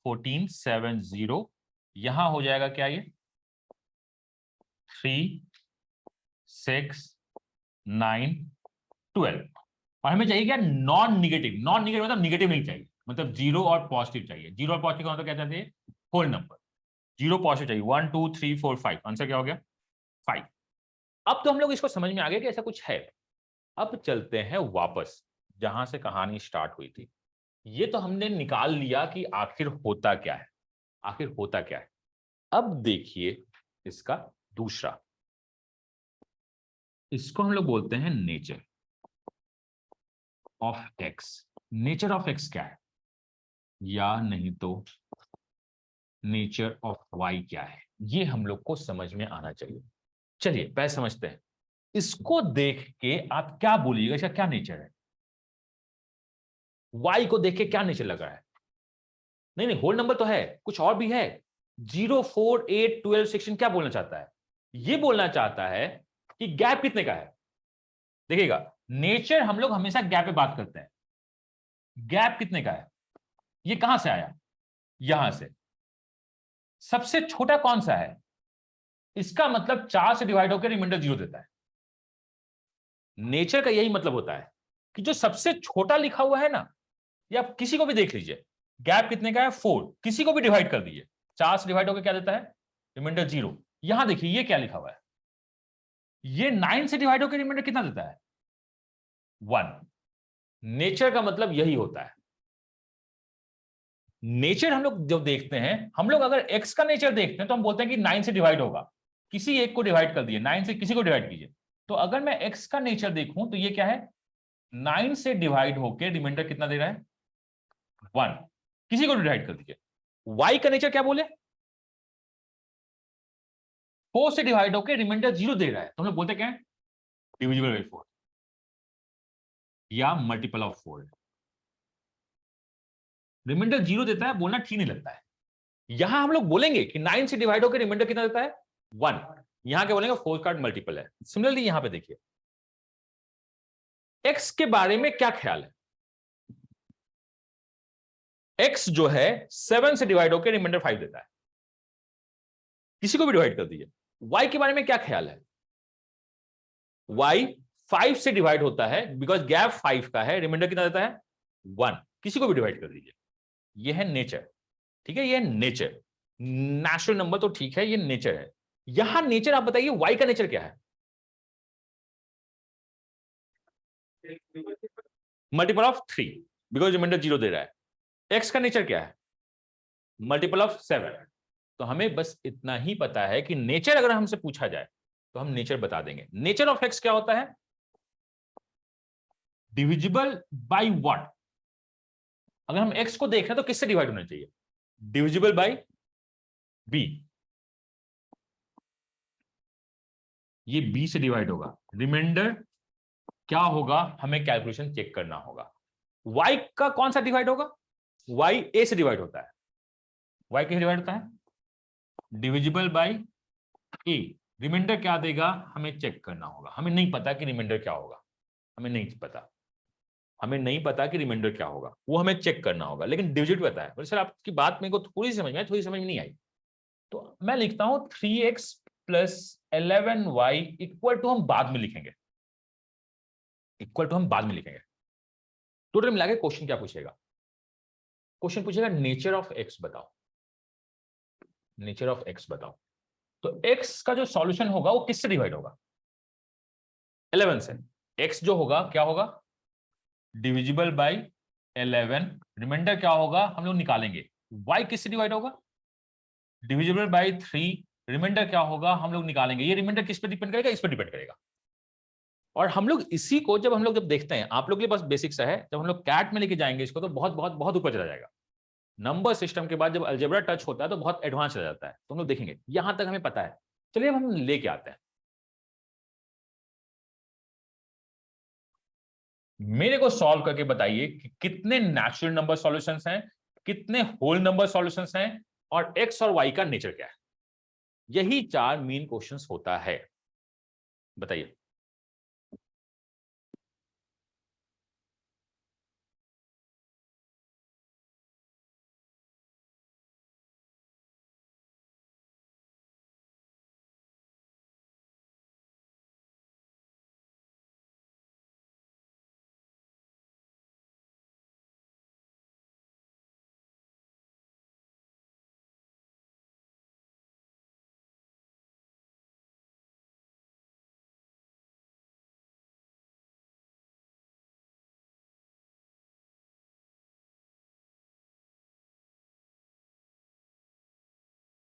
Speaker 1: 14, 7, 0, यहां हो जाएगा क्या ये 3, 6, 9, 12। और हमें चाहिए क्या नॉन निगेटिव, नॉन निगेटिव मतलब निगेटिव नहीं चाहिए, मतलब 0 और पॉजिटिव चाहिए। 0 और पॉजिटिव का मतलब क्या चाहते हैं होल नंबर, 0 पॉजिटिव चाहिए। 1, 2, 3, 4, 5, आंसर क्या हो गया 5। अब तो हम लोग इसको समझ में आ गए कि ऐसा कुछ है। अब चलते हैं वापस जहां से कहानी स्टार्ट हुई थी। ये तो हमने निकाल लिया कि आखिर होता क्या है, आखिर होता क्या है। अब देखिए इसका दूसरा, इसको हम लोग बोलते हैं nature of x. Nature of x क्या है, या नहीं तो नेचर ऑफ वाई क्या है, ये हम लोग को समझ में आना चाहिए। चलिए पहले समझते हैं, इसको देख के आप क्या बोलिएगा इसका क्या नेचर है। वाई को देख के क्या नेचर लग रहा है, नहीं नहीं होल नंबर तो है, कुछ और भी है। 0, 4, 8, 12, 16 क्या बोलना चाहता है, ये बोलना चाहता है कि गैप कितने का है। देखिएगा नेचर हम लोग हमेशा गैप पे बात करते हैं, गैप कितने का है, ये कहां से आया, यहां से। सबसे छोटा कौन सा है, इसका मतलब 4 से डिवाइड होकर रिमाइंडर 0 देता है। नेचर का यही मतलब होता है कि जो सबसे छोटा लिखा हुआ है ना, या आप किसी को भी देख लीजिए, गैप कितने का है 4, किसी को भी डिवाइड कर दीजिए, 4 से डिवाइड होकर क्या देता है रिमाइंडर 0। यहां देखिए ये क्या लिखा हुआ है, ये 9 से डिवाइड होकर रिमाइंडर कितना देता है 1। नेचर का मतलब यही होता है। नेचर हम लोग जब देखते हैं, हम लोग अगर x का नेचर देखते हैं तो हम बोलते हैं कि 9 से डिवाइड होगा, किसी एक को डिवाइड कर दिए, 9 से किसी को डिवाइड कीजिए। तो अगर मैं x का नेचर देखूं तो ये क्या है 9 से डिवाइड होकर रिमाइंडर कितना दे रहा है 1, किसी को डिवाइड कर दीजिए। y का नेचर क्या बोले 4 से डिवाइड होकर रिमाइंडर 0 दे रहा है, तो हम लोग बोलते क्या है डिविजिबल बाय 4 या मल्टीपल ऑफ 4। रिमाइंडर 0 देता है, बोलना ठीक नहीं लगता है। यहां हम लोग बोलेंगे कि 9 से डिवाइड होकर रिमाइंडर कितना देता है 1, यहां क्या बोलेंगे 4 का मल्टीपल है। सिमिलरली यहां पे देखिए x के बारे में क्या ख्याल है, x जो है 7 से डिवाइड होकर रिमाइंडर 5 देता है, किसी को भी डिवाइड कर दीजिए। y के बारे में क्या ख्याल है? y 5 से डिवाइड होता है बिकॉज गैप 5 का है, रिमाइंडर कितना देता है? 1। किसी को भी डिवाइड कर दीजिए। यह है नेचर, ठीक है, यह नेचर। नेचुरल नंबर तो ठीक है, ये नेचर है। यहां नेचर आप बताइए y का नेचर क्या है? मल्टीपल ऑफ 3 बिकॉज रिमाइंडर 0 दे रहा है। x का नेचर क्या है? Multiple of 7। तो हमें बस इतना ही पता है कि नेचर अगर हमसे पूछा जाए तो हम नेचर बता देंगे। नेचर ऑफ x क्या होता है? Divisible by what? अगर हम x को देख रहे हैं तो किससे डिवाइड होना चाहिए? Divisible by b। ये b से डिवाइड होगा, रिमाइंडर क्या होगा हमें कैलकुलेशन चेक करना होगा। y का कौन सा डिवाइड होगा? y a से डिवाइड होता है। y कैसे डिवाइड होता है? Divisible by a। रिमाइंडर क्या देगा हमें चेक करना होगा। हमें नहीं पता कि रिमाइंडर क्या होगा, हमें नहीं पता, हमें नहीं पता कि रिमाइंडर क्या होगा, वो हमें चेक करना होगा। लेकिन डिजिट पता है। सर आपकी बात मेरे को थोड़ी समझ में आई, थोड़ी समझ में नहीं आई। तो मैं लिखता हूं 3x plus 11y equal to हम बाद में लिखेंगे, इक्वल टू हम बाद में लिखेंगे। टोटल मिला के क्वेश्चन क्या पूछेगा? क्वेश्चन पूछेगा नेचर ऑफ x बताओ, नेचर ऑफ x बताओ। तो x का जो सॉल्यूशन होगा वो किससे डिवाइड होगा? 11 से। x जो होगा क्या होगा? Divisible by 11। रिमाइंडर क्या होगा हम लोग निकालेंगे। y किससे डिवाइड होगा? Divisible by 3। रिमाइंडर क्या होगा हम लोग निकालेंगे। ये रिमाइंडर किस पे डिपेंड करेगा? इस पे डिपेंड करेगा। और हम लोग इसी को जब देखते हैं, आप लोग के लिए बस बेसिक सा है, जब हम लोग कैट में लेके जाएंगे इसको तो बहुत बहुत बहुत ऊपर चला जाएगा। नंबर सिस्टम के बाद जब अलजेब्रा टच होता है तो बहुत एडवांस चला जाता है। तो हम लोग देखेंगे, यहां तक हमें पता है। चलिए अब हम लेके आते हैं। मेरे को सॉल्व करके बताइए कि कितने नेचुरल नंबर सॉल्यूशंस हैं, कितने होल नंबर सॉल्यूशंस हैं, और एक्स और वाई का नेचर क्या है। यही 4 मेन क्वेश्चंस होता है। बताइए।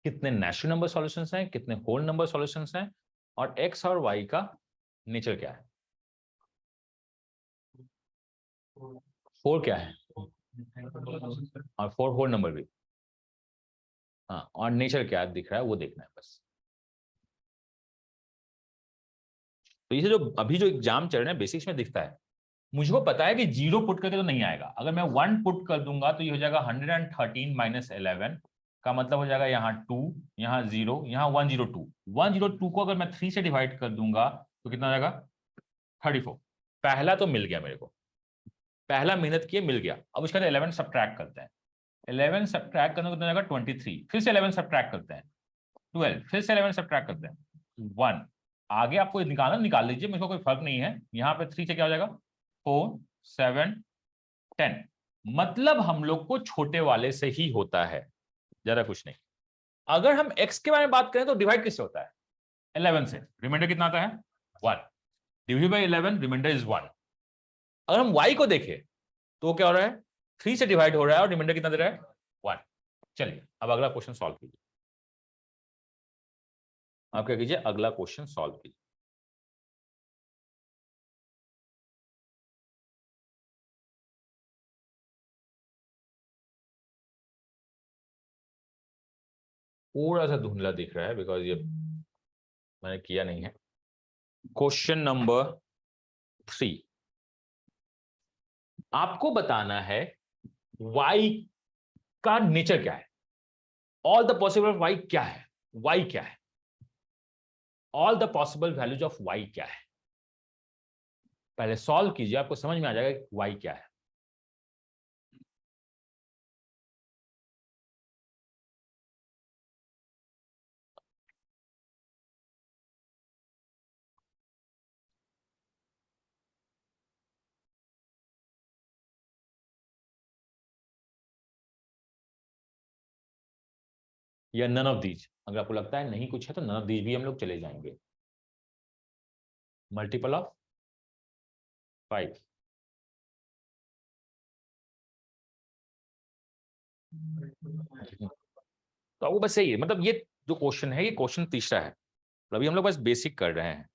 Speaker 1: कितने नेचुरल नंबर सॉल्यूशंस हैं, कितने होल नंबर सॉल्यूशंस हैं, और एक्स और वाई का नेचर क्या है। 4 क्या है? और 4 होल नंबर भी। हाँ, और नेचर क्या दिख रहा है वो देखना है बस। तो ये जो अभी जो एग्जाम चल रहे हैं बेसिक्स में दिखता है। मुझको पता है कि 0 पुट करके तो नहीं आएगा। अगर मैं 1 पुट कर दूंगा तो ये हो जाएगा 113 माइनस 11 का मतलब हो जाएगा यहाँ 2, यहाँ 0, यहाँ 102। 102 को अगर मैं 3 से डिवाइड कर दूंगा तो कितना हो जाएगा? 34। पहला तो मिल गया मेरे को, पहला मेहनत किए मिल गया। अब उसके बाद 11 सब्ट्रैक्ट करते हैं। 11 सब्ट्रैक्ट करने को कितना जाएगा? 23। फिर से 11 सब्ट्रैक्ट करते हैं, 12। फिर से 11 सब्ट्रैक्ट करते हैं, 1। आगे आपको निकालना निकाल लीजिए, मेरे को कोई फर्क नहीं है। यहाँ पे 3 से क्या हो जाएगा? 4, 7, 10। मतलब हम लोग को छोटे वाले से ही होता है, ज्यादा कुछ नहीं। अगर हम x के बारे में बात करें तो डिवाइड किससे होता है? 11 से। रिमाइंडर कितना आता है? 1। Divide by 11, remainder is 1। अगर हम y को देखें तो क्या हो रहा है? 3 से डिवाइड हो रहा है और रिमाइंडर कितना दे रहा है? 1। चलिए अब अगला क्वेश्चन सॉल्व कीजिए। आप क्या कीजिए, अगला क्वेश्चन सॉल्व कीजिए। थोड़ा सा धुंधला दिख रहा है बिकॉज ये मैंने किया नहीं है। क्वेश्चन नंबर 3, आपको बताना है y का नेचर क्या है। ऑल द पॉसिबल y क्या है, y क्या है, all the possible values of y क्या है। पहले सॉल्व कीजिए, आपको समझ में आ जाएगा कि y क्या है। या नन ऑफ दीज। अगर आपको लगता है नहीं कुछ है तो नन ऑफ दीज भी हम लोग चले जाएंगे। Multiple of 5। तो आपको बस सही है, मतलब ये जो क्वेश्चन है ये क्वेश्चन तीसरा है, तो अभी हम लोग बस बेसिक कर रहे हैं।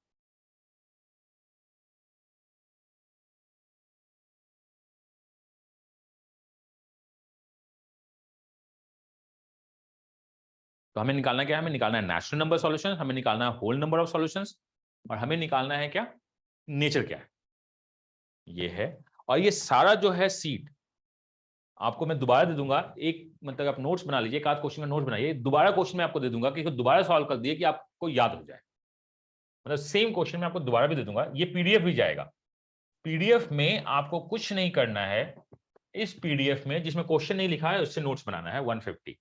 Speaker 1: तो हमें निकालना क्या है, हमें निकालना है नेचुरल नंबर सॉल्यूशन, हमें निकालना है होल नंबर ऑफ सॉल्यूशंस, और हमें निकालना है क्या, नेचर क्या है, ये है। और ये सारा जो है सीट आपको मैं दोबारा दे दूंगा, एक मतलब आप नोट्स बना लीजिए, एक आध क्वेश्चन का नोट्स बनाइए, दोबारा क्वेश्चन मैं आपको दे दूंगा कि दोबारा सॉल्व कर दिए कि आपको याद हो जाए। मतलब सेम क्वेश्चन मैं आपको दोबारा भी दे दूंगा, ये पीडीएफ भी जाएगा। पीडीएफ में आपको कुछ नहीं करना है, इस पीडीएफ में जिसमें क्वेश्चन नहीं लिखा है उससे नोट्स बनाना है 150।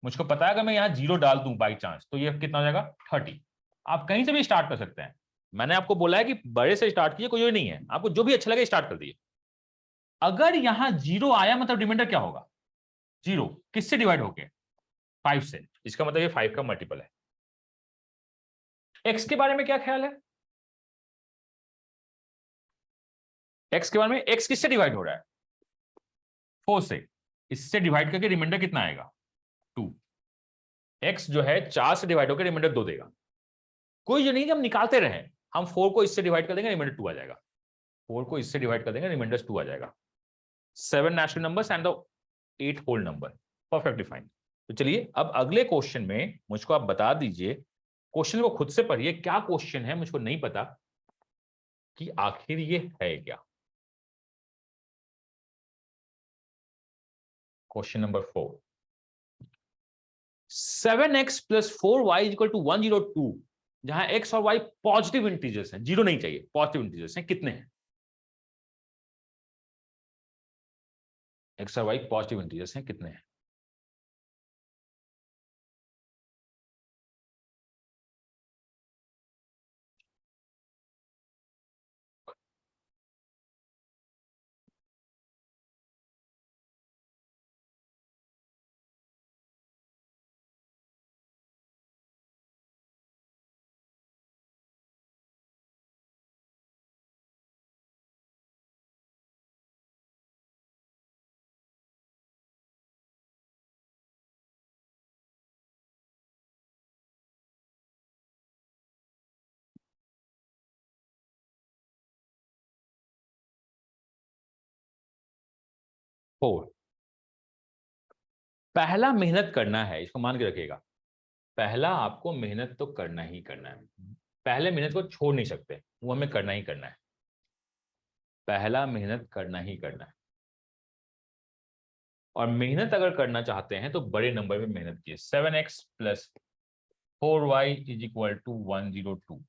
Speaker 1: मुझको पता है अगर मैं यहां 0 डाल दूं बाई चांस तो ये कितना हो जाएगा 30। आप कहीं से भी स्टार्ट कर सकते हैं, मैंने आपको बोला है कि बड़े से स्टार्ट कीजिए, कोई नहीं है, आपको जो भी अच्छा लगे स्टार्ट कर दीजिए। अगर यहां 0 आया मतलब रिमाइंडर क्या होगा, 0 किससे डिवाइड होके, 5 से, इसका मतलब ये 5 का मल्टीपल है। एक्स के बारे में क्या ख्याल है, एक्स के बारे में, एक्स किससे डिवाइड हो रहा है 4 से, इससे डिवाइड करके रिमाइंडर कितना आएगा 2। एक्स जो है 4 से डिवाइड होकर रिमाइंडर 2 देगा, कोई जो नहीं कि हम निकालते रहे, हम 4 को इससे डिवाइड कर देंगे रिमाइंडर 2 आ जाएगा, 4 को इससे डिवाइड कर देंगे रिमाइंडर 2 आ जाएगा। 7 natural numbers and the 8 whole number, perfectly fine. तो चलिए अब अगले क्वेश्चन में मुझको आप बता दीजिए, क्वेश्चन को खुद से पढ़िए, क्या क्वेश्चन है मुझको नहीं पता कि आखिर ये है क्या। Question number 4, 7x plus 4y equal to 102, जहां x और y पॉजिटिव इंटीजर्स हैं, जीरो नहीं चाहिए, पॉजिटिव इंटीजर्स हैं, कितने हैं, x और y पॉजिटिव इंटीजर्स हैं, कितने हैं। फोर। पहला मेहनत करना है, इसको मान के रखिएगा, पहला आपको मेहनत तो करना ही करना है, पहले मेहनत को छोड़ नहीं सकते, वो हमें करना ही करना है, पहला मेहनत करना ही करना है। और मेहनत अगर करना चाहते हैं तो बड़े नंबर में मेहनत कीजिए, 7x plus 4y is equal to 102।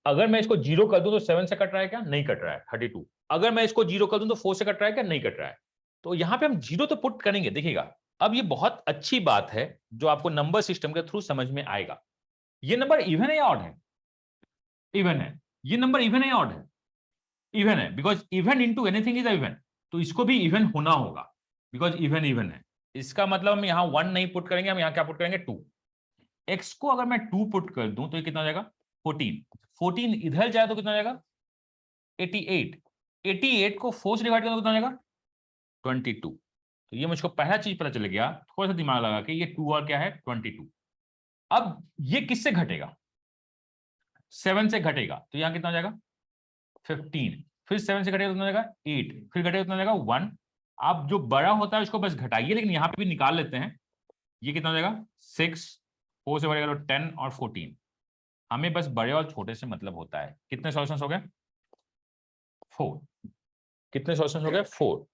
Speaker 1: अगर मैं इसको जीरो कर दूं तो 7 से कट रहा है क्या, नहीं कट रहा है, 32। अगर मैं इसको जीरो कर दूं तो 4 से कट रहा है क्या, नहीं कट रहा है। तो यहां पे हम जीरो तो पुट करेंगे, देखिएगा। अब ये बहुत अच्छी बात है जो आपको नंबर सिस्टम के थ्रू समझ में आएगा। ये नंबर इवन है या ऑड है, इवन है। ये नंबर इवन है या ऑड है, इवन है, because even into anything is even, तो इसको भी इवन होना होगा, बिकॉज इवन इवन है। इसका मतलब हम यहाँ 1 नहीं पुट करेंगे, हम यहाँ क्या पुट करेंगे 2। एक्स को अगर मैं 2 पुट कर दूं तो ये कितना हो जाएगा 14, 14 इधर जाए तो कितना हो जाएगा 88, 88 को 4 से डिवाइड कर दो कितना हो जाएगा 22। तो ये मुझको पहला चीज पता चल गया, थोड़ा सा दिमाग लगा के, ये 2 और क्या है 22। अब ये किससे घटेगा, 7 से घटेगा, तो यहां कितना हो जाएगा 15, फिर 7 से घटेगा कितना हो जाएगा 8, फिर घटेगा कितना हो जाएगा 1। आप जो बड़ा होता है उसको बस घटाइए, लेकिन यहां पे भी निकाल लेते हैं, ये कितना हो जाएगा 6, 4 से बढ़ेगा तो 10 और 14। हमें बस बड़े और छोटे से मतलब होता है। कितने सॉल्यूशंस हो गए 4, कितने सॉल्यूशंस हो गए 4।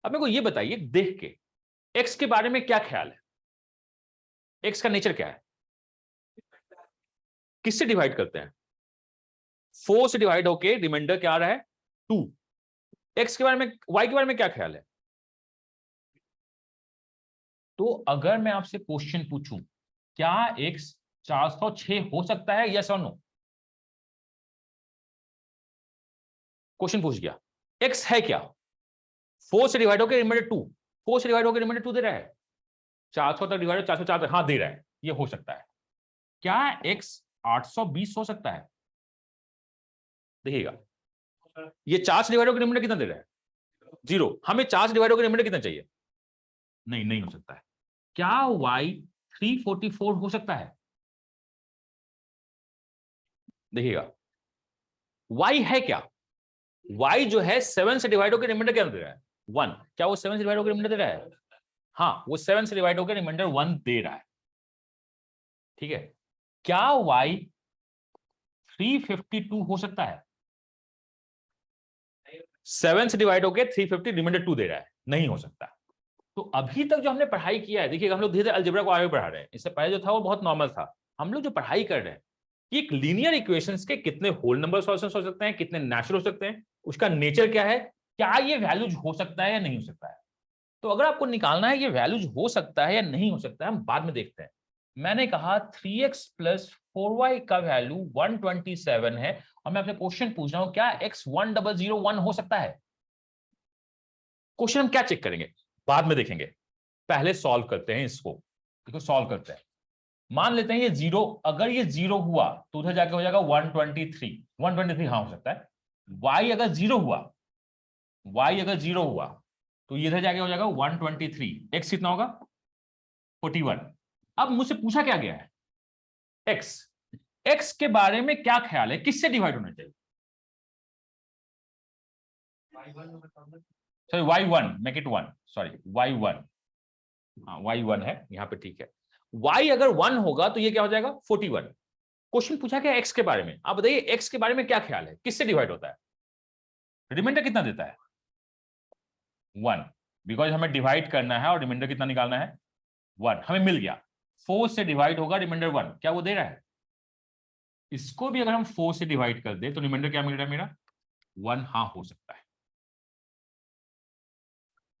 Speaker 1: अब मेरे को ये बताइए देख के, एक्स के बारे में क्या ख्याल है, एक्स का नेचर क्या है, किससे डिवाइड करते हैं 4 से डिवाइड होके रिमाइंडर क्या आ रहा है 2। एक्स के बारे में, वाई के बारे में क्या ख्याल है। तो अगर मैं आपसे क्वेश्चन पूछूं क्या एक्स 406 हो सकता है, यस और नो, क्वेश्चन पूछ गया, एक्स है क्या, 4 से डिवाइड होकर रिमाइंडर 2, 4 से डिवाइड होकर रिमाइंडर 2 दे रहा है, 400 तक डिवाइड 404 तक, हाँ दे रहा है, ये हो सकता है। क्या x 820 हो सकता है? देखिएगा, ये 4 से डिवाइड होकर रिमाइंडर कितना दे रहा है? 0। हमें 4 से डिवाइड होकर रिमाइंडर कितना चाहिए? नहीं, नहीं हो सकता है। क्या y 344 हो सकता है? देखिएगा, y है क्या? y जो है 7 से डिवाइड होकर रिमाइंडर क्या दे रहा है? 1। क्या वो 7 से डिवाइड होकर रिमाइंडर दे रहा है? हाँ, वो 7 से डिवाइड होकर रिमाइंडर 1 दे रहा है। ठीक है, क्या y 352 हो सकता है? 7 से डिवाइड होकर 350 रिमाइंडर 2 दे रहा है, नहीं हो सकता। तो अभी तक जो हमने पढ़ाई किया है, देखिएगा हम लोग धीरे धीरे अलजेब्रा को आगे बढ़ा रहे हैं। इससे पहले जो था वो बहुत नॉर्मल था। हम लोग जो पढ़ाई कर रहे हैं कि एक लीनियर इक्वेशंस के कितने होल नंबर सॉल्यूशंस हो सकते हैं, कितने नेचुरल हो सकते हैं, उसका नेचर क्या है, क्या ये वैल्यूज हो सकता है या नहीं हो सकता है। तो अगर आपको निकालना है ये वैल्यूज हो सकता है या नहीं हो सकता है, हम बाद में देखते हैं। मैंने कहा 3x प्लस 4y का वैल्यू 127 है और मैं आपसे क्वेश्चन पूछ रहा हूं क्या x 1001 हो सकता है? क्वेश्चन हम क्या चेक करेंगे बाद में देखेंगे, पहले सॉल्व करते हैं इसको। देखो सॉल्व करते हैं, मान लेते हैं ये 0, अगर ये 0 हुआ तो उधर जाके हो जाएगा 123 हाँ हो सकता है। y अगर 0 हुआ, y अगर 0 हुआ तो ये इधर जाके हो जाएगा 123, x कितना होगा 41। अब मुझसे पूछा क्या गया है x, x के बारे में क्या ख्याल है, किससे डिवाइड होना चाहिए? Sorry y1, make it 1, sorry y1, हाँ y1 है यहाँ पे, ठीक है। y अगर 1 होगा तो ये क्या हो जाएगा 41। क्वेश्चन पूछा क्या x के बारे में, आप बताइए x के बारे में क्या ख्याल है, किससे डिवाइड होता है? रिमाइंडर कितना देता है? 1, बिकॉज हमें डिवाइड करना है और रिमाइंडर कितना निकालना है? 1। हमें मिल गया 4 से डिवाइड होगा रिमाइंडर 1, क्या वो दे रहा है? इसको भी अगर हम 4 से डिवाइड कर दे तो रिमाइंडर क्या मिल रहा है मेरा? 1, हाँ हो सकता है।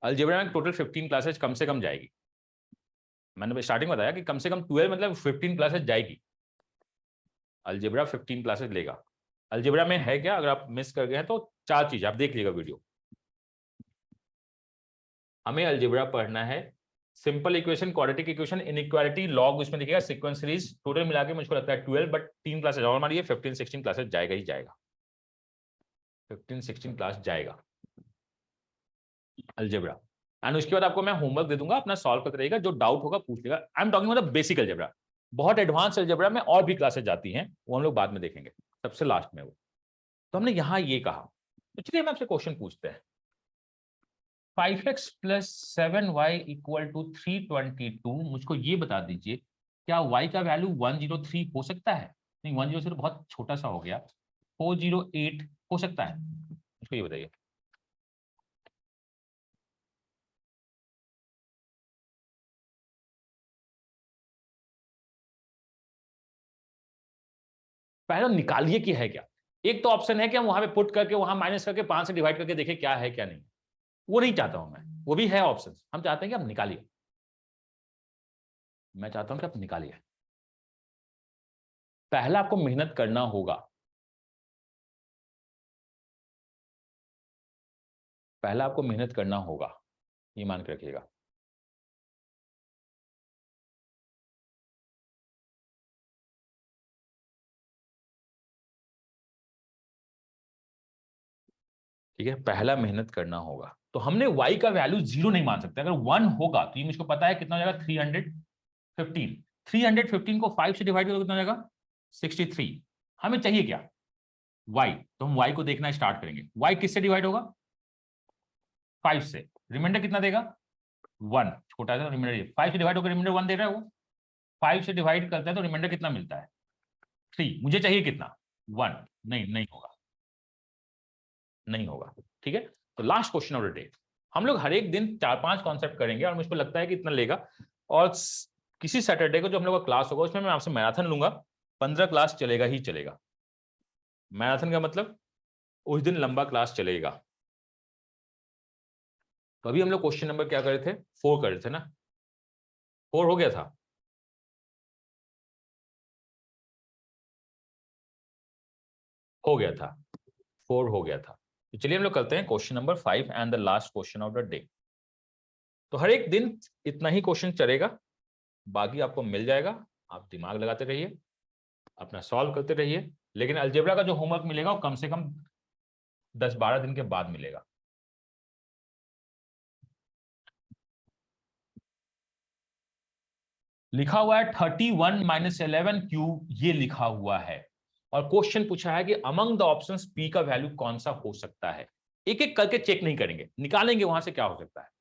Speaker 1: अलजेब्रा में टोटल 15 क्लासेज कम से कम जाएगी। मैंने स्टार्टिंग बताया कि कम से कम 12 मतलब 15 क्लासेस जाएगी। अलजेब्रा 15 क्लासेस लेगा। अलजेब्रा में है क्या, अगर आप मिस कर गए हैं तो 4 चीज आप देख लीजिएगा वीडियो। हमें अलजेब्रा पढ़ना है, simple equation, quadratic equation, inequality, log, उसमें देखिएगा सीक्वेंस सीरीज, टोटल मिला के मुझको लगता है 12, बट 3 क्लासेज और मारिए 15-16 क्लासेस जाएगा ही जाएगा, 15-16 क्लास जाएगा अलजेब्रा। एंड उसके बाद आपको मैं होमवर्क दे दूंगा, अपना सॉल्व करते रहेगा, जो डाउट होगा पूछ लेगा। I am talking about the basic algebra. बहुत एडवांस अलजेब्रा में और भी क्लासेस जाती हैं, वो हम लोग बाद में देखेंगे, सबसे लास्ट में वो। तो हमने यहां ये कहा, तो चलिए हम आपसे क्वेश्चन पूछते हैं। 5x plus 7y equal to 322, मुझको ये बता दीजिए क्या y का वैल्यू 103 हो सकता है? नहीं, 103 तो बहुत छोटा सा हो गया, 408 हो सकता है? मुझको ये बताइए। पहले निकालिए कि है क्या। एक तो ऑप्शन है कि हम वहां पे पुट करके वहां माइनस करके 5 से डिवाइड करके देखें क्या है क्या नहीं, वो नहीं चाहता हूं मैं, वो भी है ऑप्शन। हम चाहते हैं कि आप निकालिए, मैं चाहता हूं कि आप निकालिए। पहला आपको मेहनत करना होगा, पहला आपको मेहनत करना होगा, ये मान के रखिएगा। ठीक है, पहला मेहनत करना होगा। तो हमने y का वैल्यू 0 नहीं मान सकते, अगर 1 होगा तो ये मुझको पता है कितना हो जाएगा 315। 315 को 5 से डिवाइड करोगे कितना हो जाएगा 63। हमें चाहिए क्या y, तो हम y को देखना स्टार्ट करेंगे। y किससे डिवाइड होगा 5 से, रिमाइंडर कितना देगा 1, छोटा सा रिमाइंडर, 5 से डिवाइड होकर रिमाइंडर 1 दे रहा है वो। 5 से डिवाइड करता है तो रिमाइंडर कितना मिलता है 3, मुझे चाहिए कितना 1। नहीं, नहीं होगा, नहीं होगा। ठीक है, तो last question of the day, हम लोग हर एक दिन 4-5 कॉन्सेप्ट करेंगे और मुझको लगता है कि इतना लेगा। और किसी सैटरडे को जो हम लोग का क्लास होगा उसमें मैं आपसे मैराथन लूंगा, 15 क्लास चलेगा ही चलेगा। मैराथन का मतलब उस दिन लंबा क्लास चलेगा। तो अभी हम लोग क्वेश्चन नंबर क्या करे थे 4 करे थे ना, 4 हो गया था। हो गया था 4 हो गया था। तो चलिए हम लोग करते हैं question number 5 and the last question of the day. तो हर एक दिन इतना ही क्वेश्चन चलेगा, बाकी आपको मिल जाएगा। आप दिमाग लगाते रहिए, अपना सॉल्व करते रहिए, लेकिन अलजेब्रा का जो होमवर्क मिलेगा वो कम से कम 10-12 दिन के बाद मिलेगा। लिखा हुआ है 31 - 11 क्यूब, ये लिखा हुआ है, और क्वेश्चन पूछा है कि अमंग द ऑप्शंस पी का वैल्यू कौन सा हो सकता है। एक एक करके चेक नहीं करेंगे, निकालेंगे वहां से क्या हो सकता है।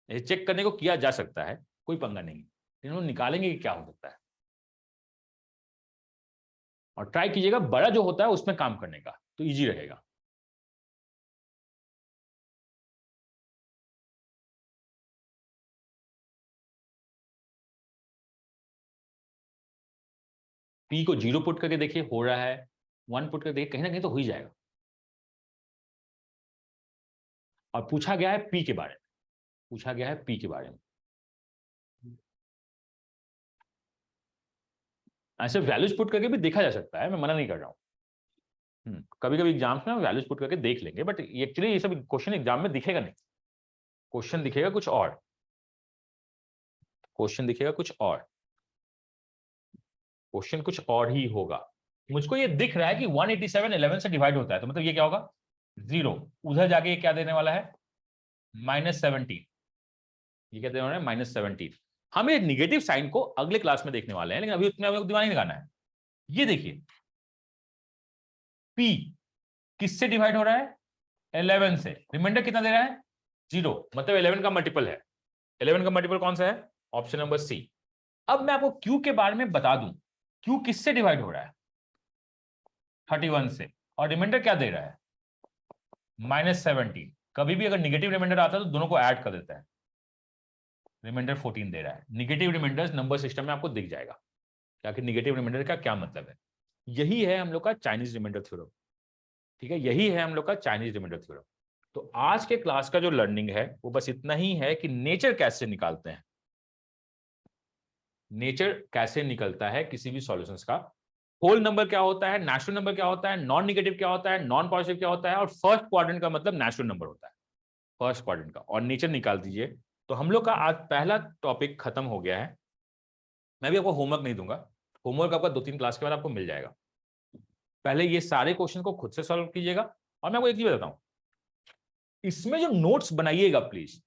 Speaker 1: चेक करने को किया जा सकता है, कोई पंगा नहीं, इन्होंने निकालेंगे कि क्या हो सकता है, और ट्राई कीजिएगा बड़ा जो होता है उसमें काम करने का, तो इजी रहेगा। पी को 0 पुट करके देखिए हो रहा है, 1 पुट करके देखिए, कहीं ना कहीं तो हो ही जाएगा। और पूछा गया है पी के बारे में, पूछा गया है पी के बारे में। ऐसे वैल्यूज पुट करके भी देखा जा सकता है, मैं मना नहीं कर रहा हूं। कभी कभी एग्जाम्स में वैल्यूज पुट करके देख लेंगे, बट एक्चुअली ये सब क्वेश्चन एग्जाम में दिखेगा नहीं, क्वेश्चन दिखेगा कुछ और, क्वेश्चन दिखेगा कुछ और, क्वेश्चन कुछ और ही होगा। मुझको ये दिख रहा है कि 187 11 से डिवाइड होता है, तो मतलब ये क्या होगा 0, उधर जाके ये क्या देने वाला है -17, ये क्या देने वाला है -17। हम ये निगेटिव साइन को अगले क्लास में देखने वाले हैं, लेकिन अभी उतना हमें दिमाग नहीं लगाना है। ये देखिए P किससे डिवाइड हो रहा है 11 से, रिमाइंडर कितना दे रहा है 0, मतलब 11 का मल्टीपल है। 11 का मल्टीपल कौन सा है, ऑप्शन नंबर सी। अब मैं आपको Q के बारे में बता दूं, Q किससे डिवाइड हो रहा है 31 से, और रिमाइंडर क्या दे रहा है -17। कभी भी अगर निगेटिव रिमाइंडर आता है तो दोनों को ऐड कर देता है, रिमाइंडर 14 दे रहा है। निगेटिव रिमाइंडर्स नंबर सिस्टम में आपको दिख जाएगा क्या कि निगेटिव रिमाइंडर का क्या मतलब है। यही है हम लोग का चाइनीज रिमाइंडर थ्योरम, ठीक है, यही है हम लोग का चाइनीज रिमाइंडर थ्योरम। तो आज के क्लास का जो लर्निंग है वो बस इतना ही है कि नेचर कैसे निकालते हैं, नेचर कैसे निकलता है किसी भी सॉल्यूशंस का, होल नंबर क्या होता है, नेचुरल नंबर क्या होता है, नॉन नेगेटिव क्या होता है, नॉन पॉजिटिव क्या होता है, और फर्स्ट क्वाड्रेंट का मतलब नेचुरल नंबर होता है, फर्स्ट क्वाड्रेंट का, और नेचर निकाल दीजिए। तो हम लोग का आज पहला टॉपिक खत्म हो गया है। मैं भी आपको होमवर्क नहीं दूंगा, होमवर्क आपका 2-3 क्लास के बाद आपको मिल जाएगा। पहले ये सारे क्वेश्चन को खुद से सॉल्व कीजिएगा, और मैं आपको एक चीज बताता हूं, इसमें जो नोट्स बनाइएगा प्लीज,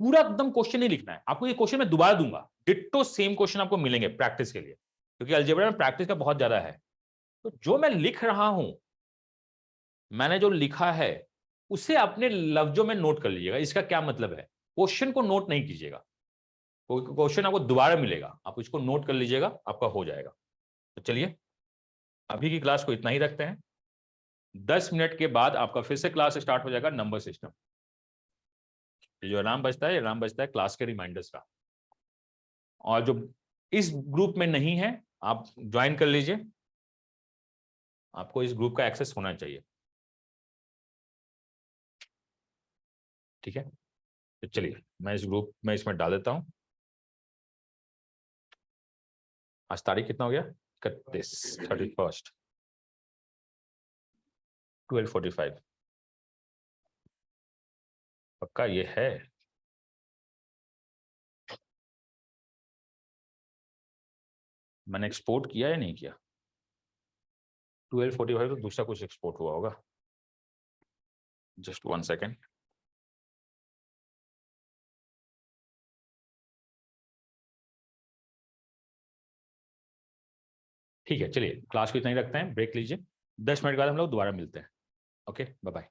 Speaker 1: पूरा एकदम क्वेश्चन नहीं लिखना है आपको, ये क्वेश्चन मैं दोबारा दूंगा, डिट्टो सेम क्वेश्चन आपको मिलेंगे प्रैक्टिस के लिए, क्योंकि अलजेब्रा में प्रैक्टिस का बहुत ज्यादा है। तो जो मैं लिख रहा हूं, मैंने जो लिखा है उसे अपने लफ्जों में नोट कर लीजिएगा, इसका क्या मतलब है, क्वेश्चन को नोट नहीं कीजिएगा, क्वेश्चन आपको दोबारा मिलेगा, आप इसको नोट कर लीजिएगा, आपका हो जाएगा। तो चलिए अभी की क्लास को इतना ही रखते हैं, 10 मिनट के बाद आपका फिर से क्लास स्टार्ट हो जाएगा नंबर सिस्टम। जो अलार्म बजता है, अलार्म बजता है क्लास के रिमाइंडर्स का। और जो इस ग्रुप में नहीं है आप ज्वाइन कर लीजिए, आपको इस ग्रुप का एक्सेस होना चाहिए, ठीक है। तो चलिए मैं इस ग्रुप में इसमें डाल देता हूं। आज तारीख कितना हो गया 31, 31, 12:45, पक्का ये है। मैंने एक्सपोर्ट किया या नहीं किया, 12:45 तो दूसरा कुछ एक्सपोर्ट हुआ होगा, जस्ट 1 सेकेंड। ठीक है, चलिए क्लास को इतना ही रखते हैं, ब्रेक लीजिए, 10 मिनट के बाद हम लोग दोबारा मिलते हैं। Okay, bye bye.